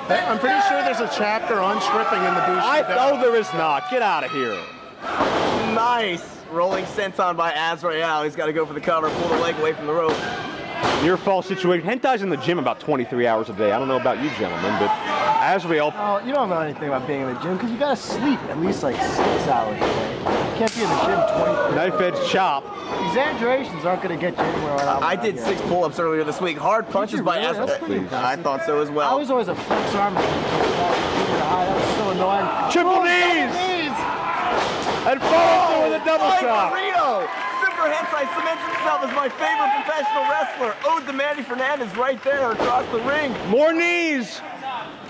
I'm pretty sure there's a chapter on stripping in the Bushi. Oh, there is not. Get out of here. Nice rolling senton by Azrieal. He's got to go for the cover, pull the leg away from the rope. Near fall situation. Hentai's in the gym about 23 hours a day. I don't know about you gentlemen, but Azrieal. Oh, you don't know anything about being in the gym, because you got to sleep at least like 6 hours a day. You can't be in the gym 20. Knife edge chop. Exaggerations aren't going to get you anywhere. I did 6 pull-ups earlier this week. Hard punches by Azrieal. I thought so as well. I was always a flex arm. That was so annoying. Triple knees! And follows through with a double shot. Burrito. Super Hentai cements himself as my favorite professional wrestler. Ode to Manny Fernandez right there across the ring. More knees.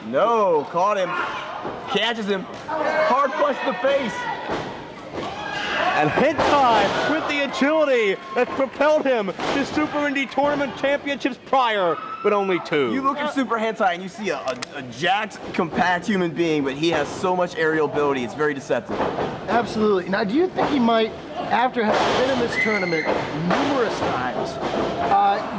No, caught him. Catches him. Hard punch to the face. And Hentai with the agility that propelled him to Super Indie Tournament championships prior, but only 2. You look at Super Hentai and you see a jacked, compact human being, but he has so much aerial ability, it's very deceptive. Absolutely. Now, do you think he might, after having been in this tournament numerous times,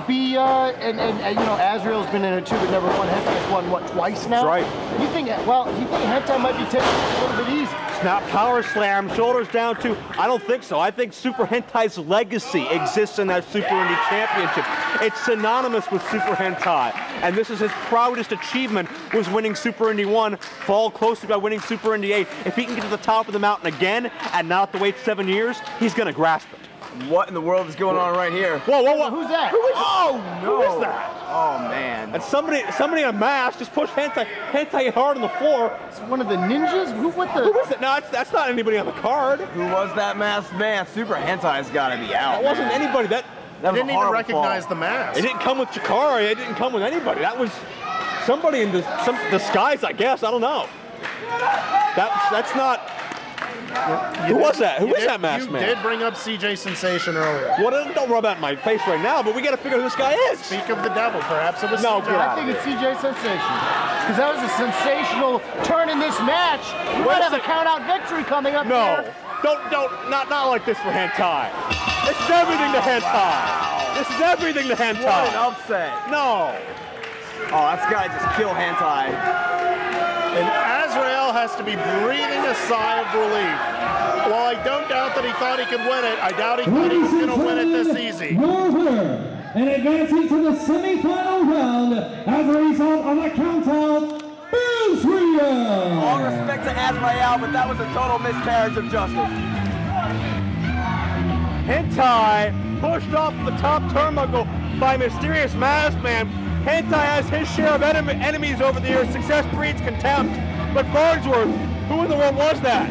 be, and you know, Azrieal's been in it too, but never won. Hentai's won, what, twice now? That's right. Do you think Hentai might be taking it a little bit easy? Snap power slam, shoulders down too. I don't think so. I think Super Hentai's legacy exists in that Super Indie Championship. It's synonymous with Super Hentai. And this is his proudest achievement, was winning Super Indie 1, fall closely by winning Super Indie 8. If he can get to the top of the mountain again and not have to wait 7 years, he's going to grasp it. What in the world is going on right here? Whoa, whoa, whoa. Who's that? Oh, no. Who is that? Oh, man. And somebody in a mask just pushed Hentai hard on the floor. It's one of the ninjas? Who is it? No, that's not anybody on the card. Who was that masked man? Super Hentai's got to be out. That wasn't anybody. That I was didn't a even horrible recognize fall. the mask. It didn't come with Chikari. It didn't come with anybody. That was somebody in some disguise, I guess. I don't know. That's not. Who was that? Who was that masked man? You did bring up CJ Sensation earlier. Well, don't rub that in my face right now, but we got to figure out who this guy is. Speak of the devil, perhaps it was No, CJ. get out. I think it's CJ Sensation. Because that was a sensational turn in this match. You might have a count-out victory coming up No, here. not like this for Hentai. This is everything to Hentai. This is everything to Hentai. What an upset. No. Oh, that's got to just kill Hentai. And Azrieal has to be breathing a sigh of relief. While I don't doubt that he thought he could win it, I doubt he thought he was going to win it this easy. Your winner, and advancing to the semi-final round, as a result of a countout, Azrieal. All respect to Azrieal, but that was a total miscarriage of justice. Hentai pushed off the top turnbuckle by mysterious masked man. Hentai has his share of enemies over the years. Success breeds contempt. But Farnsworth, who in the world was that?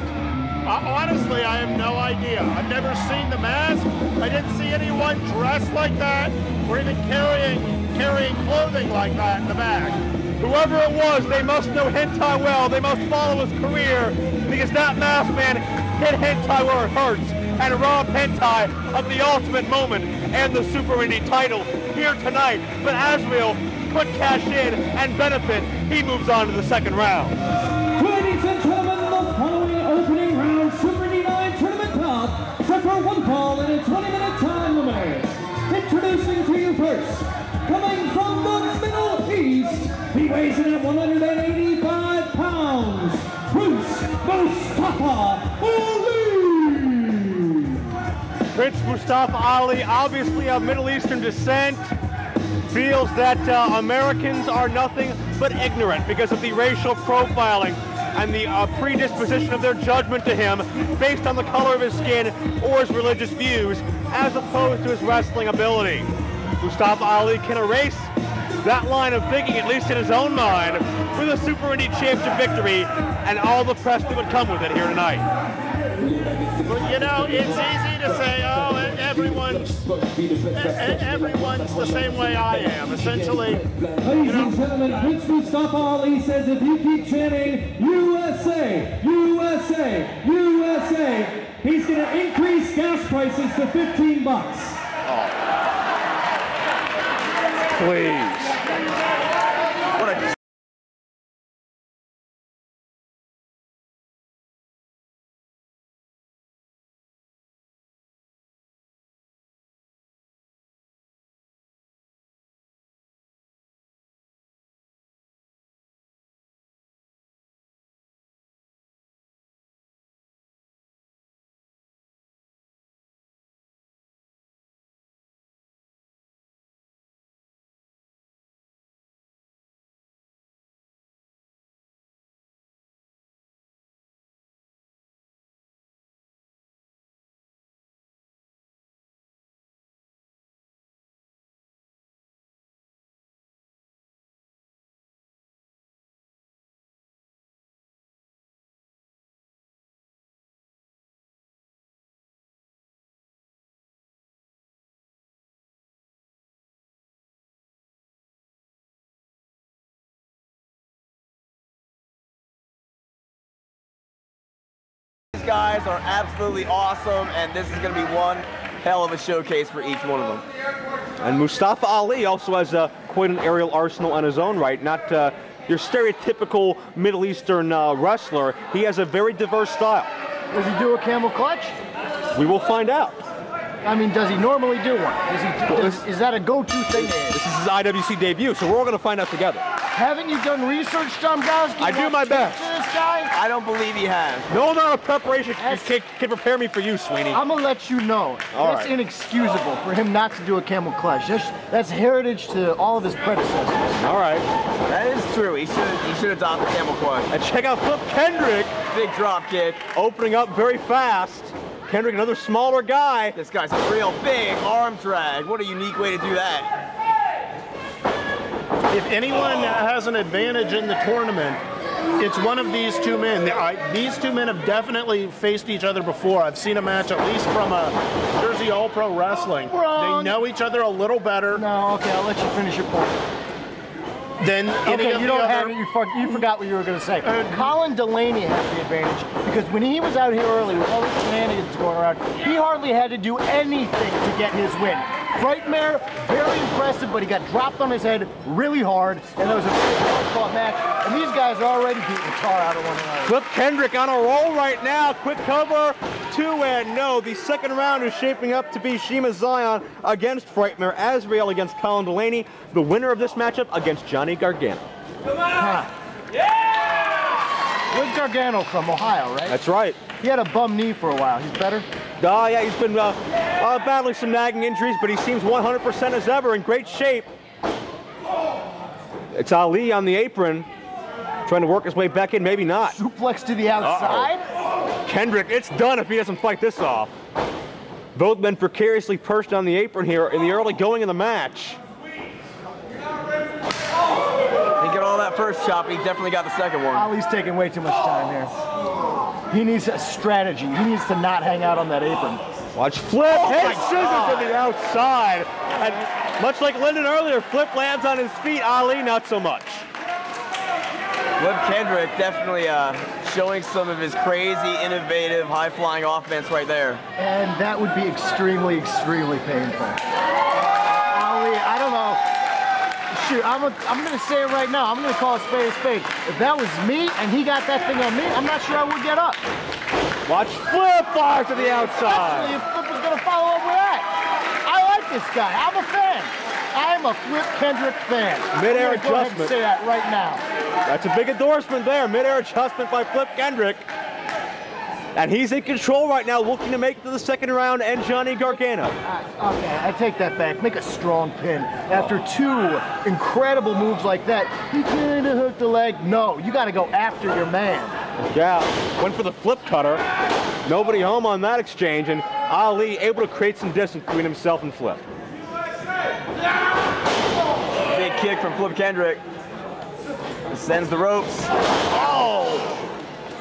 Honestly, I have no idea. I've never seen the mask. I didn't see anyone dressed like that or even carrying clothing like that in the back. Whoever it was, they must know Hentai well. They must follow his career, because that masked man hit Hentai where it hurts and robbed Hentai of the ultimate moment and the Super Indie title here tonight. But Azrieal could cash in and benefit. He moves on to the second round. Ladies and gentlemen, the following opening round Super Indie 9 tournament bout set for one fall in a 20-minute time limit. Introducing to you first, coming from the Middle East, he weighs in at 185 pounds, Mustafa Ali. Prince Mustafa Ali, obviously of Middle Eastern descent, feels that Americans are nothing but ignorant because of the racial profiling and the predisposition of their judgment to him based on the color of his skin or his religious views, as opposed to his wrestling ability. Mustafa Ali can erase that line of thinking, at least in his own mind, with a Super Indie Championship victory and all the press that would come with it here tonight. Well, you know, it's easy to say, oh, everyone's the same way I am. Essentially, Ladies and gentlemen, Prince Mustafa Ali says if you keep chanting USA, USA, USA, he's going to increase gas prices to $15. Please. What a These guys are absolutely awesome, and this is going to be one hell of a showcase for each one of them. And Mustafa Ali also has quite an aerial arsenal on his own right. Not your stereotypical Middle Eastern wrestler. He has a very diverse style. Does he do a camel clutch? We will find out. I mean, does he normally do one? Is that a go-to thing? This is his IWC debut, so we're all going to find out together. Haven't you done research, Dombrowski? I do my best. This guy? I don't believe he has. No amount of preparation can prepare me for you, Sweeney. I'm going to let you know. That's inexcusable for him not to do a camel clutch. That's heritage to all of his predecessors. All right. That is true. He should adopt the camel clutch. And check out Flip Kendrick. Big drop kick. Opening up very fast. Kendrick, another smaller guy. This guy's a real big arm drag. What a unique way to do that. If anyone has an advantage in the tournament, it's one of these two men. These two men have definitely faced each other before. I've seen a match, at least from Jersey All Pro Wrestling. Wrong. They know each other a little better. No, okay, I'll let you finish your point. Then you don't have it. You forgot what you were going to say. Colin Delaney has the advantage because when he was out here early with all the shenanigans going around, he hardly had to do anything to get his win. Frightmare, very impressive, but he got dropped on his head really hard, and there was a very hard-fought match, and these guys are already beating the tar out of one another. Flip Kendrick on a roll right now. Quick cover, 2-0. The second round is shaping up to be Shiima Xion against Frightmare, Azrieal against Colin Delaney. The winner of this matchup against Johnny Gargano. Come on! Yeah! Where's Gargano from? Ohio, right? That's right. He had a bum knee for a while. He's better? Yeah, he's been battling some nagging injuries, but he seems 100% as ever, in great shape. It's Ali on the apron, trying to work his way back in, maybe not. Suplex to the outside? Kendrick, it's done if he doesn't fight this off. Both men precariously perched on the apron here in the early going of the match. Didn't get all that first chop, he definitely got the second one. Ali's taking way too much time here. He needs a strategy. He needs to not hang out on that apron. Watch Flip, head scissors to the outside. And much like Linden earlier, Flip lands on his feet. Ali, not so much. Flip Kendrick definitely showing some of his crazy, innovative, high-flying offense right there. And that would be extremely, extremely painful. Ali, I don't know. Shoot, I'm going to say it right now. I'm going to call a spade a spade. If that was me and he got that thing on me, I'm not sure I would get up. Watch Flip fire to the outside. Especially if Flip was going to follow up with that. I like this guy. I'm a fan. I'm a Flip Kendrick fan. Mid-air adjustment. Go ahead and say that right now. That's a big endorsement there. Mid-air adjustment by Flip Kendrick. And he's in control right now, looking to make it to the second round, and Johnny Gargano. Okay, I take that back. Make a strong pin. After two incredible moves like that, he kind of hooked the leg. No, you got to go after your man. Yeah, went for the flip cutter. Nobody home on that exchange, and Ali able to create some distance between himself and Flip. Big kick from Flip Kendrick. Sends the ropes. Oh!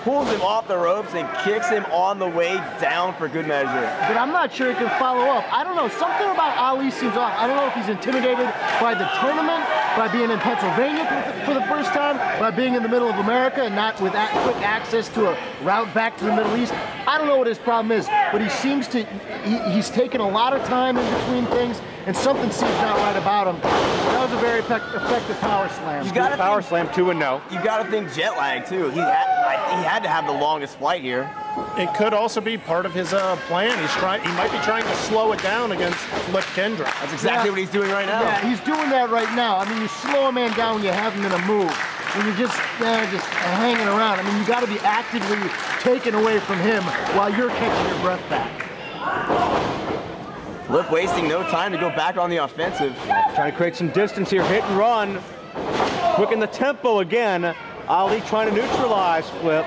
Pulls him off the ropes and kicks him on the way down for good measure. But I'm not sure he can follow up. I don't know. Something about Ali seems off. I don't know if he's intimidated by the tournament, by being in Pennsylvania for the first time, by being in the middle of America and not with that quick access to a route back to the Middle East. I don't know what his problem is, but he seems to, he's taken a lot of time in between things, and something seems not right about him. That was a very effective power slam. You got power slam 2-0. You got to think jet lag too. He had to have the longest flight here. It could also be part of his plan. He might be trying to slow it down against Flip Kendrick. That's exactly what he's doing right now. Yeah, he's doing that right now. I mean, you slow a man down when you have him in a move. When you're just hanging around. I mean, you got to be actively taken away from him while you're catching your breath back. Flip wasting no time to go back on the offensive. Trying to create some distance here, hit and run. Quicken the tempo again. Ali trying to neutralize Flip.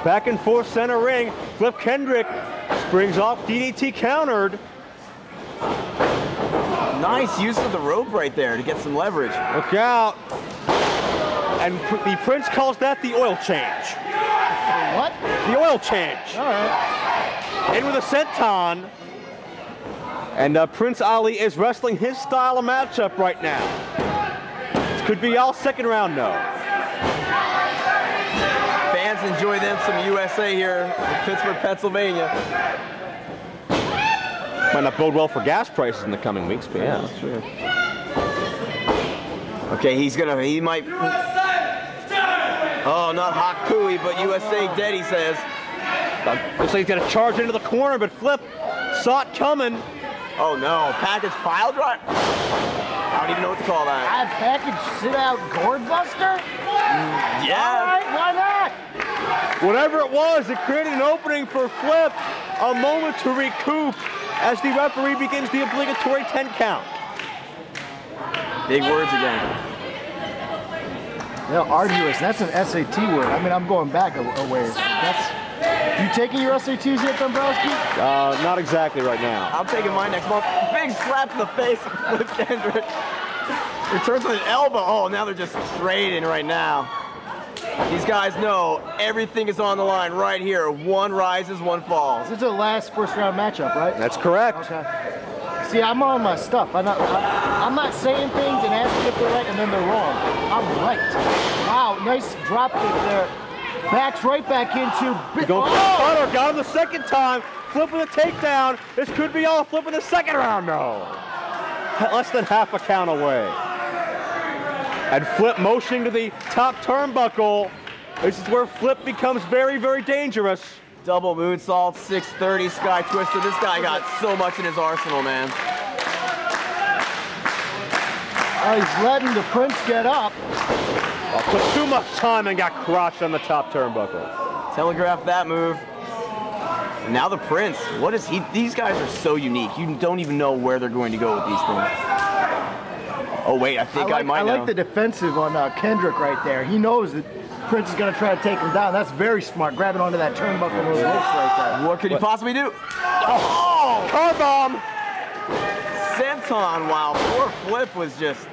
Back and forth center ring. Flip Kendrick springs off, DDT countered. Nice use of the rope right there to get some leverage. Look out. And the Prince calls that the oil change. What? The oil change. All right. In with a senton. And Prince Ali is wrestling his style of matchup right now. This could be all second round, though. Fans enjoy them some USA here in Pittsburgh, Pennsylvania. Might not bode well for gas prices in the coming weeks, but yeah, that's true. Okay, he might. Oh, not Hakui, but USA dead, he says. Looks like he's gonna charge into the corner, but Flip saw it coming. Oh no, package pile drive. I don't even know what to call that. A package sit out gourd buster? Yeah. All right, why not? Whatever it was, it created an opening for Flip, a moment to recoup as the referee begins the obligatory 10 count. Big words again. Yeah, arduous. That's an SAT word. I mean, I'm going back a ways. You taking your SATs yet, Dombrowski? Not exactly right now. I'm taking mine next month. Big slap in the face of Flip Kendrick. Returns with an elbow. Oh, now they're just trading right now. These guys know everything is on the line right here. One rises, one falls. This is the last first round matchup, right? That's correct. Okay. See, I'm on my stuff. I'm not saying things and asking if they're right and then they're wrong. I'm right. Wow, nice drop kick there. Backs right back into. Going for the cutter. Got him the second time. Flip with a takedown. This could be all. Flip in the second round. No. Less than half a count away. And Flip motioning to the top turnbuckle. This is where Flip becomes very, very dangerous. Double moonsault, 630 sky twister. This guy got so much in his arsenal, man. Oh, he's letting the Prince get up. Took too much time and got crushed on the top turnbuckle. Telegraph that move. And now the Prince. What is he? These guys are so unique. You don't even know where they're going to go with these things. Oh wait, I think I might know. I like the defensive on Kendrick right there. He knows that Prince is going to try to take him down. That's very smart, grabbing onto that turnbuckle with those ropes right there. What could he possibly do? Oh! Car bomb! Senton, wow. Poor Flip was just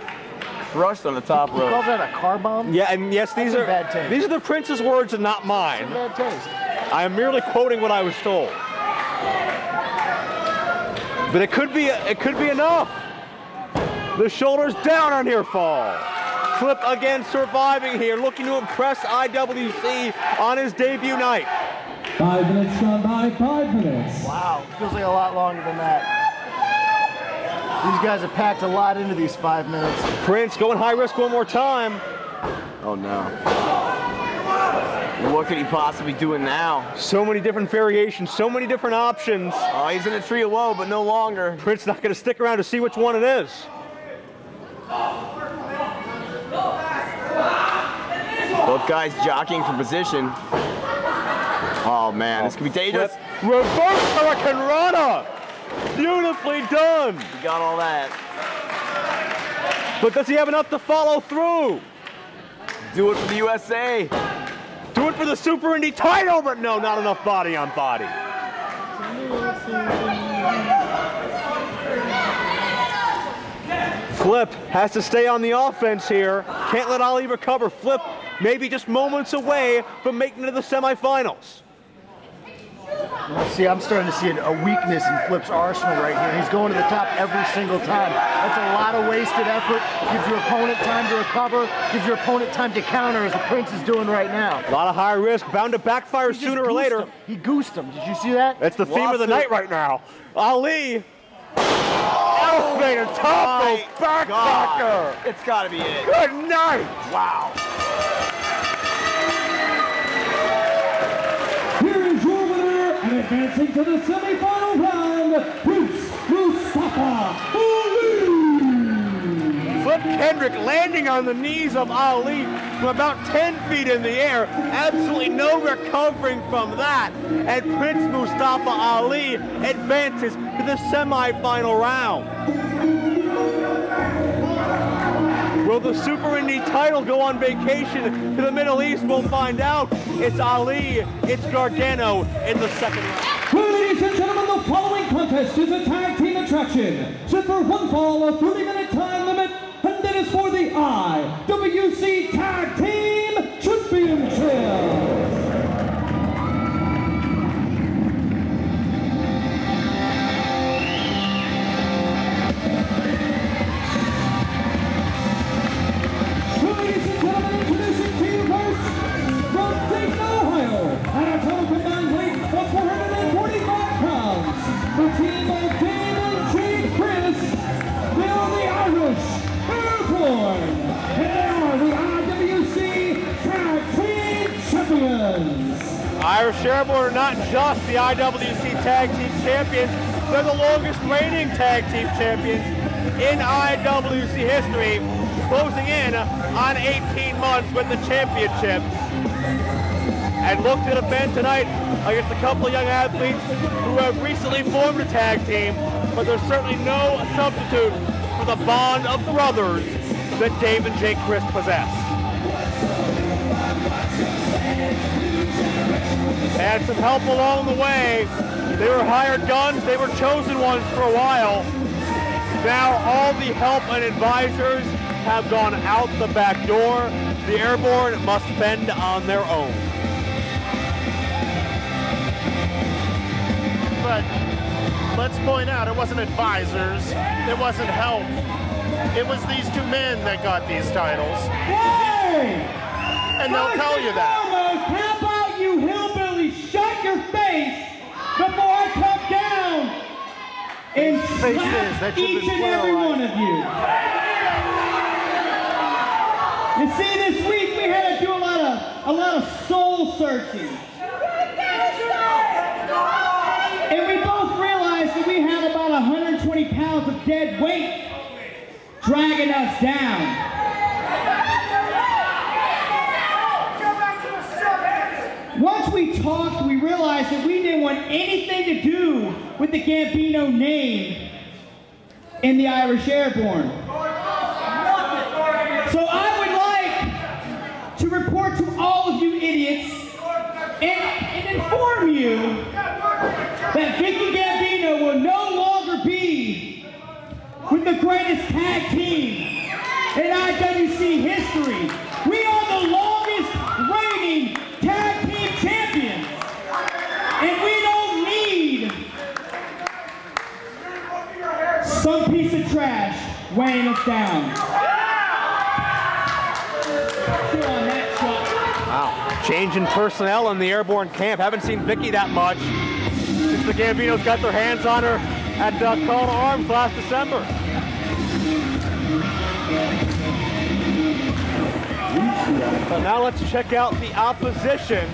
crushed on the top rope. He calls that a car bomb? Yeah, and yes, these are the Prince's words and not mine. Bad taste. I am merely quoting what I was told. But it could be enough. The shoulders down on near fall. Flip again surviving here, looking to impress IWC on his debut night. 5 minutes gone by, 5 minutes. Wow, feels like a lot longer than that. These guys have packed a lot into these 5 minutes. Prince going high risk one more time. Oh no. What could he possibly do now? So many different variations, so many different options. Oh, he's in a tree of woe, but no longer. Prince not going to stick around to see which one it is. Both guys jockeying for position. Oh man, this could be dangerous. Reverse Hurricane Rana! Beautifully done! He got all that. But does he have enough to follow through? Do it for the USA. Do it for the Super Indy title, but no, not enough body on body. Flip has to stay on the offense here. Can't let Ali recover. Flip maybe just moments away from making it to the semifinals. See, I'm starting to see a weakness in Flip's arsenal right here. He's going to the top every single time. That's a lot of wasted effort. Gives your opponent time to recover. Gives your opponent time to counter, as the Prince is doing right now. A lot of high risk, bound to backfire sooner or later. He goosed him. Did you see that? That's the theme of the night right now. Ali. Elevator, top rope, backbreaker. It's got to be it. Good night. Wow. Here is your winner and advancing to the semifinal round, Mustafa Ali. Flip Kendrick landing on the knees of Ali from about 10 feet in the air. Absolutely no recovering from that. And Prince Mustafa Ali advances to the semifinal round. Will the Super Indy title go on vacation to the Middle East? We'll find out. It's Ali, it's Gargano in the second round. Ladies and gentlemen, the following contest is a tag team attraction. Set for one fall, a 30-minute time limit, and that is for the IWC Tag Team Championship. Ladies and gentlemen, introducing to you first, from Dayton, Ohio, Irish Airborne are not just the IWC Tag Team Champions, they're the longest reigning Tag Team Champions in IWC history, closing in on 18 months with the championships. And look to defend tonight against a couple of young athletes who have recently formed a tag team, but there's certainly no substitute for the bond of brothers that Dave and Jake Crist possess. Had some help along the way. They were hired guns, they were chosen ones for a while. Now all the help and advisors have gone out the back door. The Airborne must fend on their own. But let's point out, it wasn't advisors, it wasn't help. It was these two men that got these titles. Hey! And they'll tell you that. How about you hillbillies shut your face before I come down and slap each and every one of you. You see, this week we had to do a lot of soul searching. And we both realized that we had about 120 pounds of dead weight dragging us down. Once we talked, we realized that we didn't want anything to do with the Gambino name in the Irish Airborne. So I would like to report to all of you idiots and inform you that Vicky Gambino will no longer be with the greatest tag team in IWC history. We are the longest reigning tag team champions, and we don't need some piece of trash weighing us down. Wow, change in personnel in the Airborne camp. Haven't seen Vicky that much since the Gambinos got their hands on her at Call to Arms last December. So now let's check out the opposition.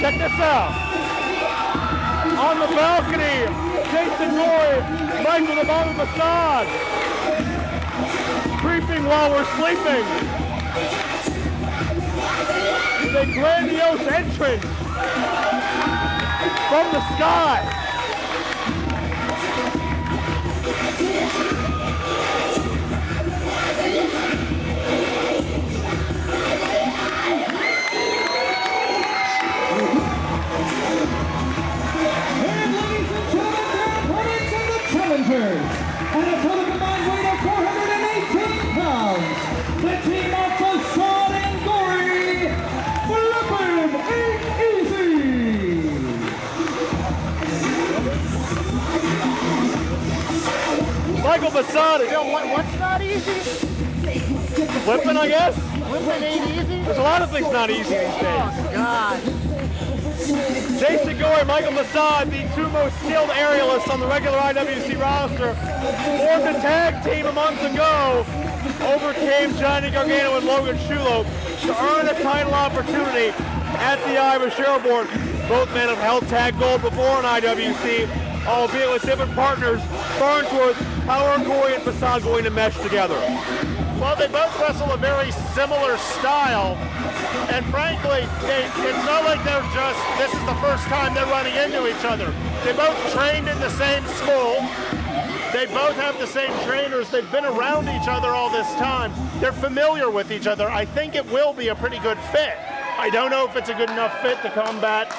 Check this out. On the balcony, Jason Gory, Michael the Bomber Facade, creeping while we're sleeping. It's a grandiose entrance from the sky. And a total combined weight of 418 pounds. The team of Facade and Gory, Flippin ain't easy. Michael Facade. What's not easy? Flippin, I guess? Flippin ain't easy? There's a lot of things not easy these days. Oh, God. Jason Gory, Michael Facade, the two most skilled aerialists on the regular IWC roster, formed a tag team a month ago, overcame Johnny Gargano and Logan Shulo to earn a title opportunity at the Irish Airborne. Both men have held tag gold before in IWC, albeit with different partners. Farnsworth, how are Gory and Facade going to mesh together? Well, they both wrestle a very similar style, and frankly, it's not like this is the first time they're running into each other. They both trained in the same school. They both have the same trainers. They've been around each other all this time. They're familiar with each other. I think it will be a pretty good fit. I don't know if it's a good enough fit to combat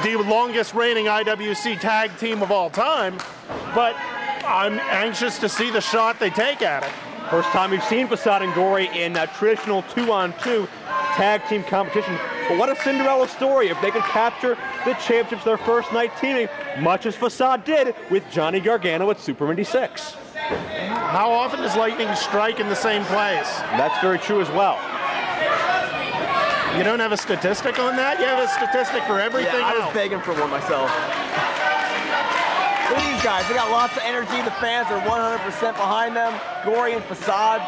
the longest reigning IWC tag team of all time, but I'm anxious to see the shot they take at it. First time we've seen Facade and Gory in a traditional 2-on-2 tag team competition. But what a Cinderella story if they can capture the championships their first night teaming, much as Facade did with Johnny Gargano at Super Indy 6. How often does lightning strike in the same place? That's very true as well. You don't have a statistic on that? You have a statistic for everything I was else. begging for one myself. Look at these guys. They got lots of energy. The fans are 100% behind them. Gory and Facade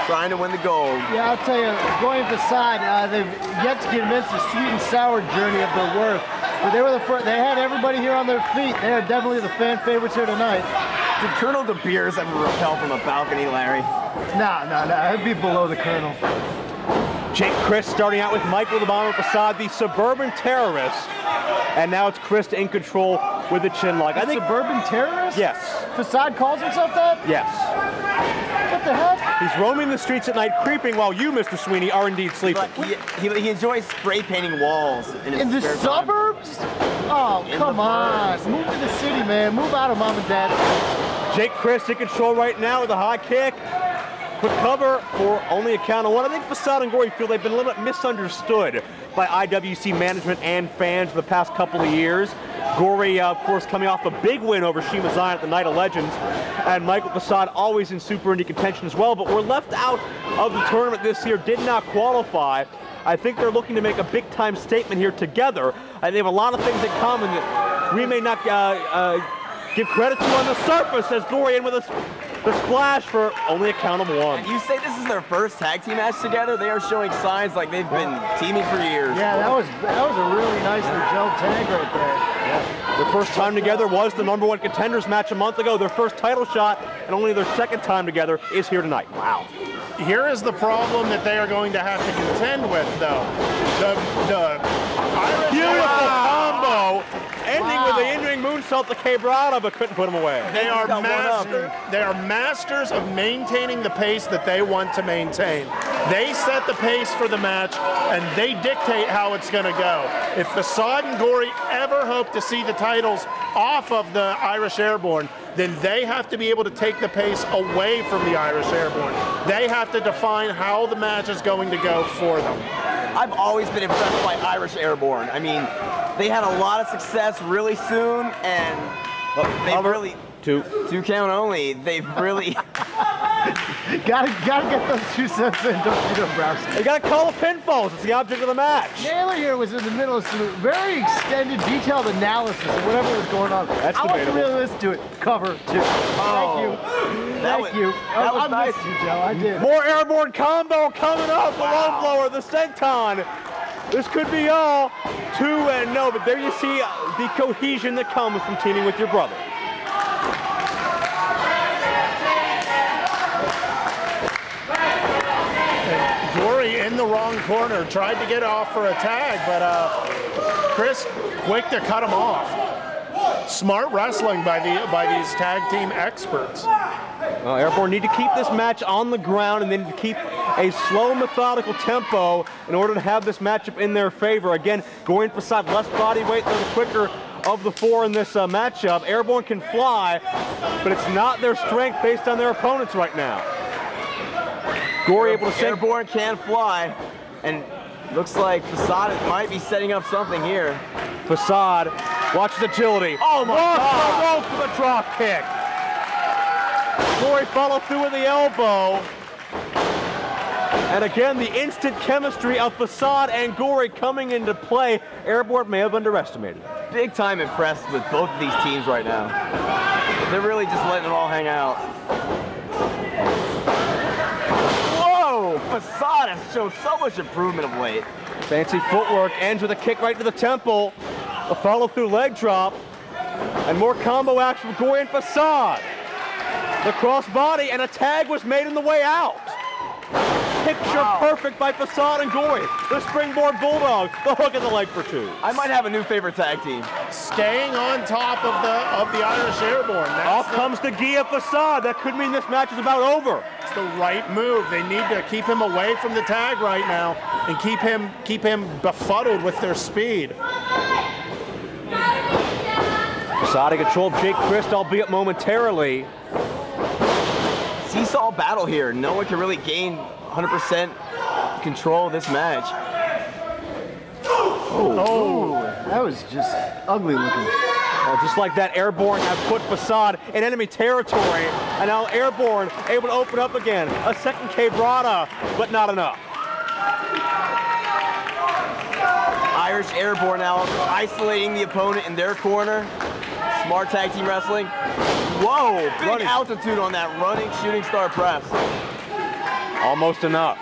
trying to win the gold. Yeah, I'll tell you, Gory and Facade, they've yet to convince the sweet and sour journey of their worth. But they were the first. They had everybody here on their feet. They are definitely the fan favorites here tonight. Did Colonel De Beers ever rappel from a balcony, Larry? No. It'd be below the Colonel. Jake Crist starting out with Michael the Bomber Facade, the suburban terrorist. And now it's Crist in control with the chin lock. I think Suburban terrorist? Yes. Facade calls himself that? Yes. What the heck? He's roaming the streets at night, creeping while you, Mr. Sweeney, are indeed sleeping. But he enjoys spray painting walls in his In the spare time. suburbs? Oh, come on. Move to the city, man. Move out of mom and dad. Jake Crist in control right now with a high kick. Quick cover for only a count of one. I think Facade and Gory feel they've been a little bit misunderstood by IWC management and fans for the past couple of years. Gory, of course, coming off a big win over Shiima Xion at the Night of Legends. And Michael Facade always in Super Indy contention as well, but were left out of the tournament this year, did not qualify. I think they're looking to make a big-time statement here together. And they have a lot of things in common that we may not give credit to on the surface, as Gory in with the splash for only a count of one. You say this is their first tag team match together? They are showing signs like they've been teaming for years. Yeah, that was a really nicely gelled tag right there. Yeah. Their first time together was the #1 contenders match a month ago. Their first title shot, and only their second time together is here tonight. Wow. Here is the problem that they are going to have to contend with, though. The Irish Beautiful combo, ending with the in-ring moonsault to Jurado, but couldn't put him away. They are masters of maintaining the pace that they want to maintain. They set the pace for the match, and they dictate how it's going to go. If Facade and Gory ever hope to see the titles off of the Irish Airborne, then they have to be able to take the pace away from the Irish Airborne. They have to define how the match is going to go for them. I've always been impressed by Irish Airborne. I mean, they had a lot of success really soon, and they've really... Two count only. They've really... gotta get those 2 cents in, don't you know, Browski? They gotta call the pinfalls. It's the object of the match. Naylor here was in the middle of some very extended, detailed analysis of whatever was going on. That's I want to debatable. really listen to it. Cover 2. Thank you. Thank you. That was I nice. missed you, Joe. I did. More airborne combo coming up. The low blower, the senton. This could be all 2-0, but there you see the cohesion that comes from teaming with your brother. Gory in the wrong corner, tried to get off for a tag, but Crist quick to cut him off. Smart wrestling by these tag team experts. Airborne need to keep this match on the ground and then to keep a slow, methodical tempo in order to have this matchup in their favor. Again, Gory and Facade, less body weight, they're the quicker of the 4 in this matchup. Airborne can fly, but it's not their strength based on their opponents right now. Gory able to send. Airborne can fly, and looks like Facade might be setting up something here. Facade, watch his agility. Oh my God! The rope for the drop kick. Gory follow through with the elbow. And again, the instant chemistry of Facade and Gory coming into play. Airborne may have underestimated. Big time impressed with both of these teams right now. They're really just letting it all hang out. Whoa! Facade has shown so much improvement of late. Fancy footwork, ends with a kick right to the temple. A follow-through leg drop. And more combo action from Gory and Facade. The crossbody, and a tag was made on the way out. Picture perfect by Facade and Gory. The springboard bulldog, the hook in the leg for 2. I might have a new favorite tag team. Staying on top of the Irish Airborne. Off comes the gi of Facade. That could mean this match is about over. It's the right move. They need to keep him away from the tag right now and keep him befuddled with their speed. Facade in control of Jake Crist, albeit momentarily. Seesaw battle here. No one can really gain 100% control of this match. Oh, that was just ugly looking. Just like that, Airborne has put Facade in enemy territory, and now Airborne able to open up again. A second Dorado, but not enough. Irish Airborne now isolating the opponent in their corner. Smart tag team wrestling. Whoa, big altitude on that running shooting star press. Almost enough.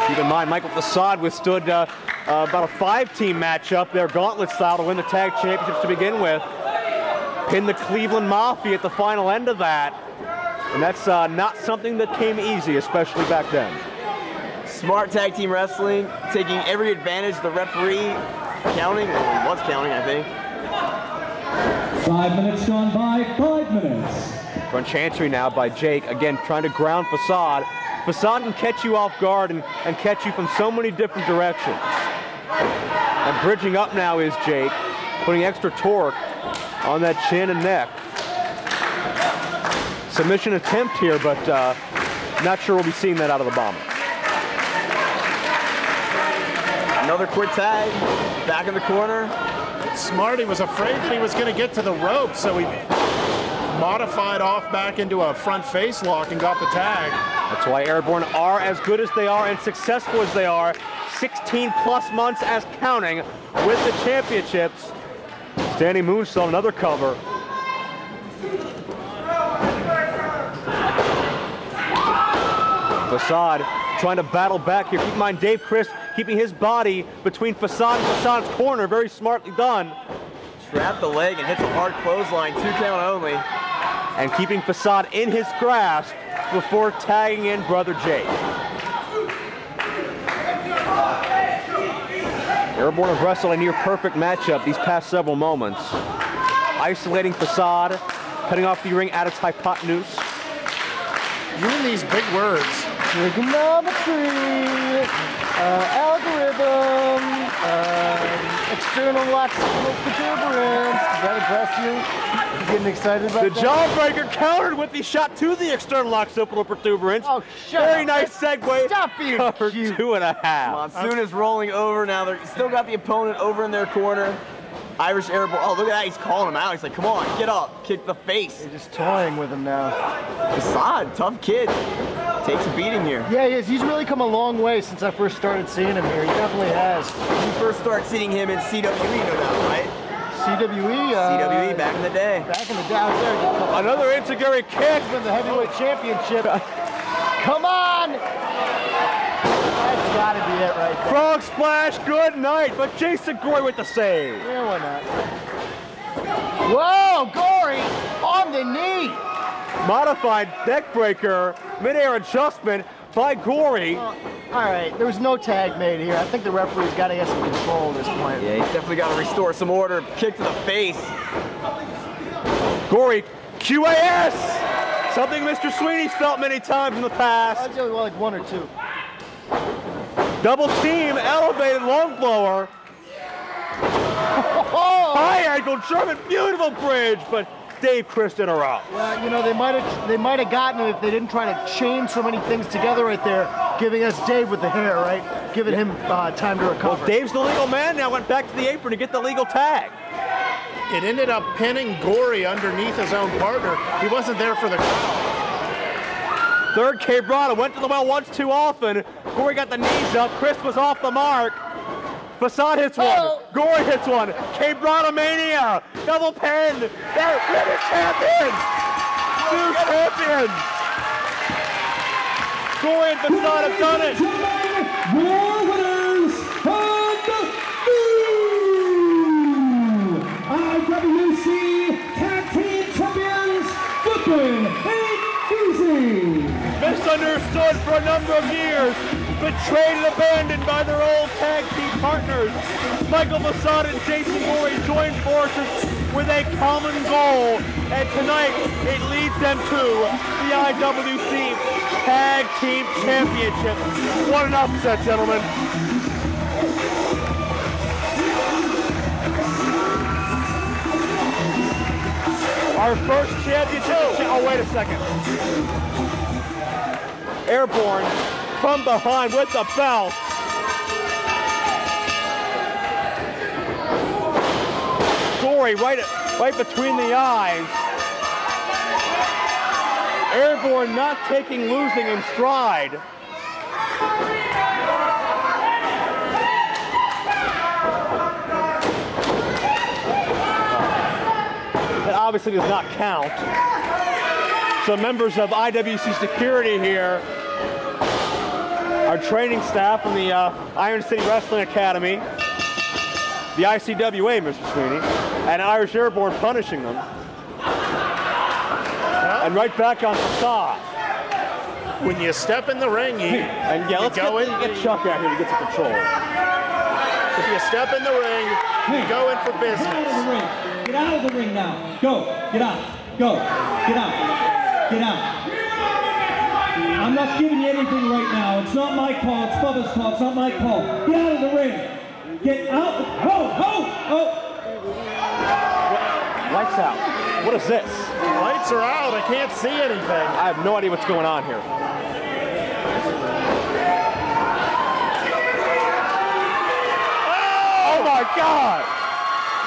Keep in mind, Michael Facade withstood about a 5-team matchup, their gauntlet style, to win the tag championships to begin with. Pinned the Cleveland Mafia at the final end of that. And that's not something that came easy, especially back then. Smart tag team wrestling, taking every advantage. The referee counting, or he was counting, I think. 5 minutes gone by, 5 minutes. Front chantry now by Jake, again trying to ground Facade. Facade can catch you off guard and catch you from so many different directions. And bridging up now is Jake, putting extra torque on that chin and neck. Submission attempt here, but not sure we'll be seeing that out of the Bomber. Another quick tag, back in the corner. Smarty was afraid that he was going to get to the rope, so he modified off back into a front face lock and got the tag. That's why Airborne are as good as they are and successful as they are. 16 plus months as counting with the championships. Standing moonsault, another cover. Facade trying to battle back here. Keep in mind, Dave Crist keeping his body between Facade and Facade's corner. Very smartly done. Trapped the leg and hits a hard clothesline, 2 count only. And keeping Facade in his grasp before tagging in brother Jake. Airborne have wrestled a near perfect matchup these past several moments. Isolating Facade, cutting off the ring at its hypotenuse. Using these big words. Trigonometry, algorithm, external lock protuberance. Does that impress you? You getting excited about the that? Jawbreaker countered with the shot to the external occipital protuberance. Oh, shut Very up. nice segue. Stop being Cover cute. 2.5. Monsoon is rolling over now. They're still got the opponent over in their corner. Irish Airborne. Oh, look at that. He's calling him out. He's like, come on, get up. Kick the face. They're just toying with him now. Facade, tough kid. Takes a beating here. Yeah, he is. He's really come a long way since I first started seeing him here. He definitely has. You first start seeing him in CWE, no doubt, right? CWE? CWE back in the day. Back in the day. I was there a couple Another Insiguri kick. win the heavyweight championship. Come on! That's gotta be it right there. Frog splash, good night. But Jason Gory with the save. Yeah, why not? Whoa, Gory on the knee. Modified neck breaker, midair adjustment by Gory. All right, there was no tag made here. I think the referee's got to get some control at this point. Yeah, he's definitely got to restore some order. Kick to the face. Gory, QAS! Something Mr. Sweeney's felt many times in the past. I'll tell you, well, like 1 or 2. Double team, elevated long blower. High ankle German, beautiful bridge, but Dave Crist interrupts. Well, you know, they might have gotten him if they didn't try to chain so many things together right there, giving us Dave with the hair, right? Giving him time to recover. Well, Dave's the legal man now, went back to the apron to get the legal tag. It ended up pinning Gory underneath his own partner. He wasn't there for the crowd. Third Jurado went to the well once too often. Gory got the knees up. Crist was off the mark. Facade hits one. Oh. Gory hits one. Jurado mania. Double pin. They're champions. New champions. Gory and Facade have done it. Your winners and new IWC Tag Team Champions, Flippin and Easy. Misunderstood for a number of years, betrayed and abandoned by their old tag team partners. Michael Facade and Jason Gory joined forces with a common goal, and tonight it leads them to the IWC Tag Team Championship. What an upset, gentlemen. Our first championship. Oh, wait a second. Airborne from behind with the belt. Gory right between the eyes. Airborne not losing in stride. that obviously does not count. So members of IWC security here, our training staff from the Iron City Wrestling Academy, the ICWA, Mr. Sweeney, and Irish Airborne punishing them. And right back on Facade. When you step in the ring, you let's go in. Get Chuck out here to get some control. If you step in the ring, you go in for business. Get out of the ring. Get out of the ring now. Go. Get out. Go. Get out. Get out. I'm not giving you anything right now. It's not my call. It's Bubba's call. It's not my call. Get out of the ring. Get out. Oh. Lights out. What is this? Lights are out. I can't see anything. I have no idea what's going on here. Oh my God!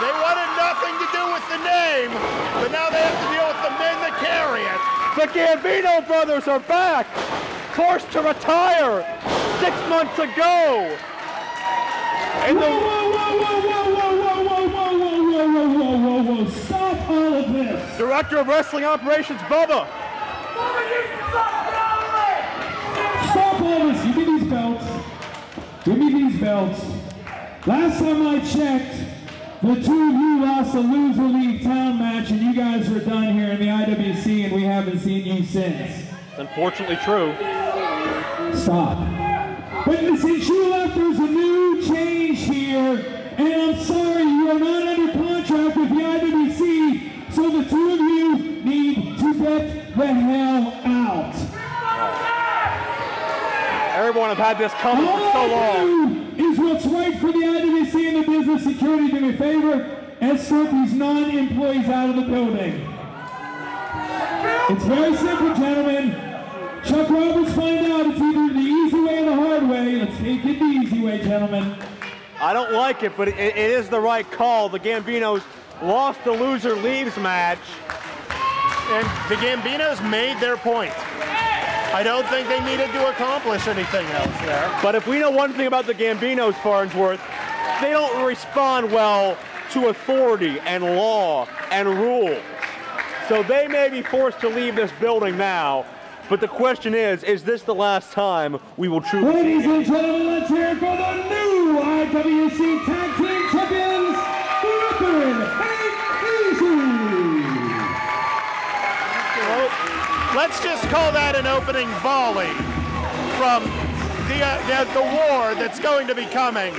They wanted nothing to do with the name, but now they have to deal with the men that carry it. The Gambino brothers are back, forced to retire 6 months ago. And Whoa, stop all of this. Director of Wrestling Operations, Bubba. Stop all this. Give me these belts. Give me these belts. Last time I checked, the two of you lost a loser league town match and you guys are done here in the IWC and we haven't seen you since. It's unfortunately true. Stop. But since you left, there's a new change here. And I'm sorry, you are not under contract with the IWC, so the two of you need to get the hell out. Everyone have had this coming for so long. All I do is what's right for the IWC and the business security. Do me a favor, escort these non-employees out of the building. It's very simple, gentlemen. Chuck Roberts find out it's either the easy way or the hard way. Let's take it the easy way, gentlemen. I don't like it, but it is the right call. The Gambinos lost the loser leaves match. And the Gambinos made their point. I don't think they needed to accomplish anything else there. But if we know one thing about the Gambinos, Farnsworth, they don't respond well to authority and law and rules. So they may be forced to leave this building now. But the question is this the last time we will truly... Ladies and gentlemen, let's hear it for the new IWC Tag Team Champions, Flippin and Easy. Well, let's just call that an opening volley from the war that's going to be coming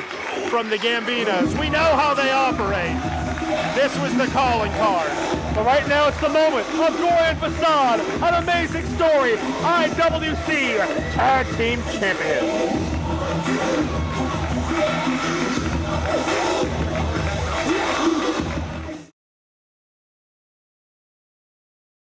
from the Gambinos. We know how they operate. This was the calling card. But right now it's the moment of Gory and Facade, an amazing story, IWC Tag Team Champions.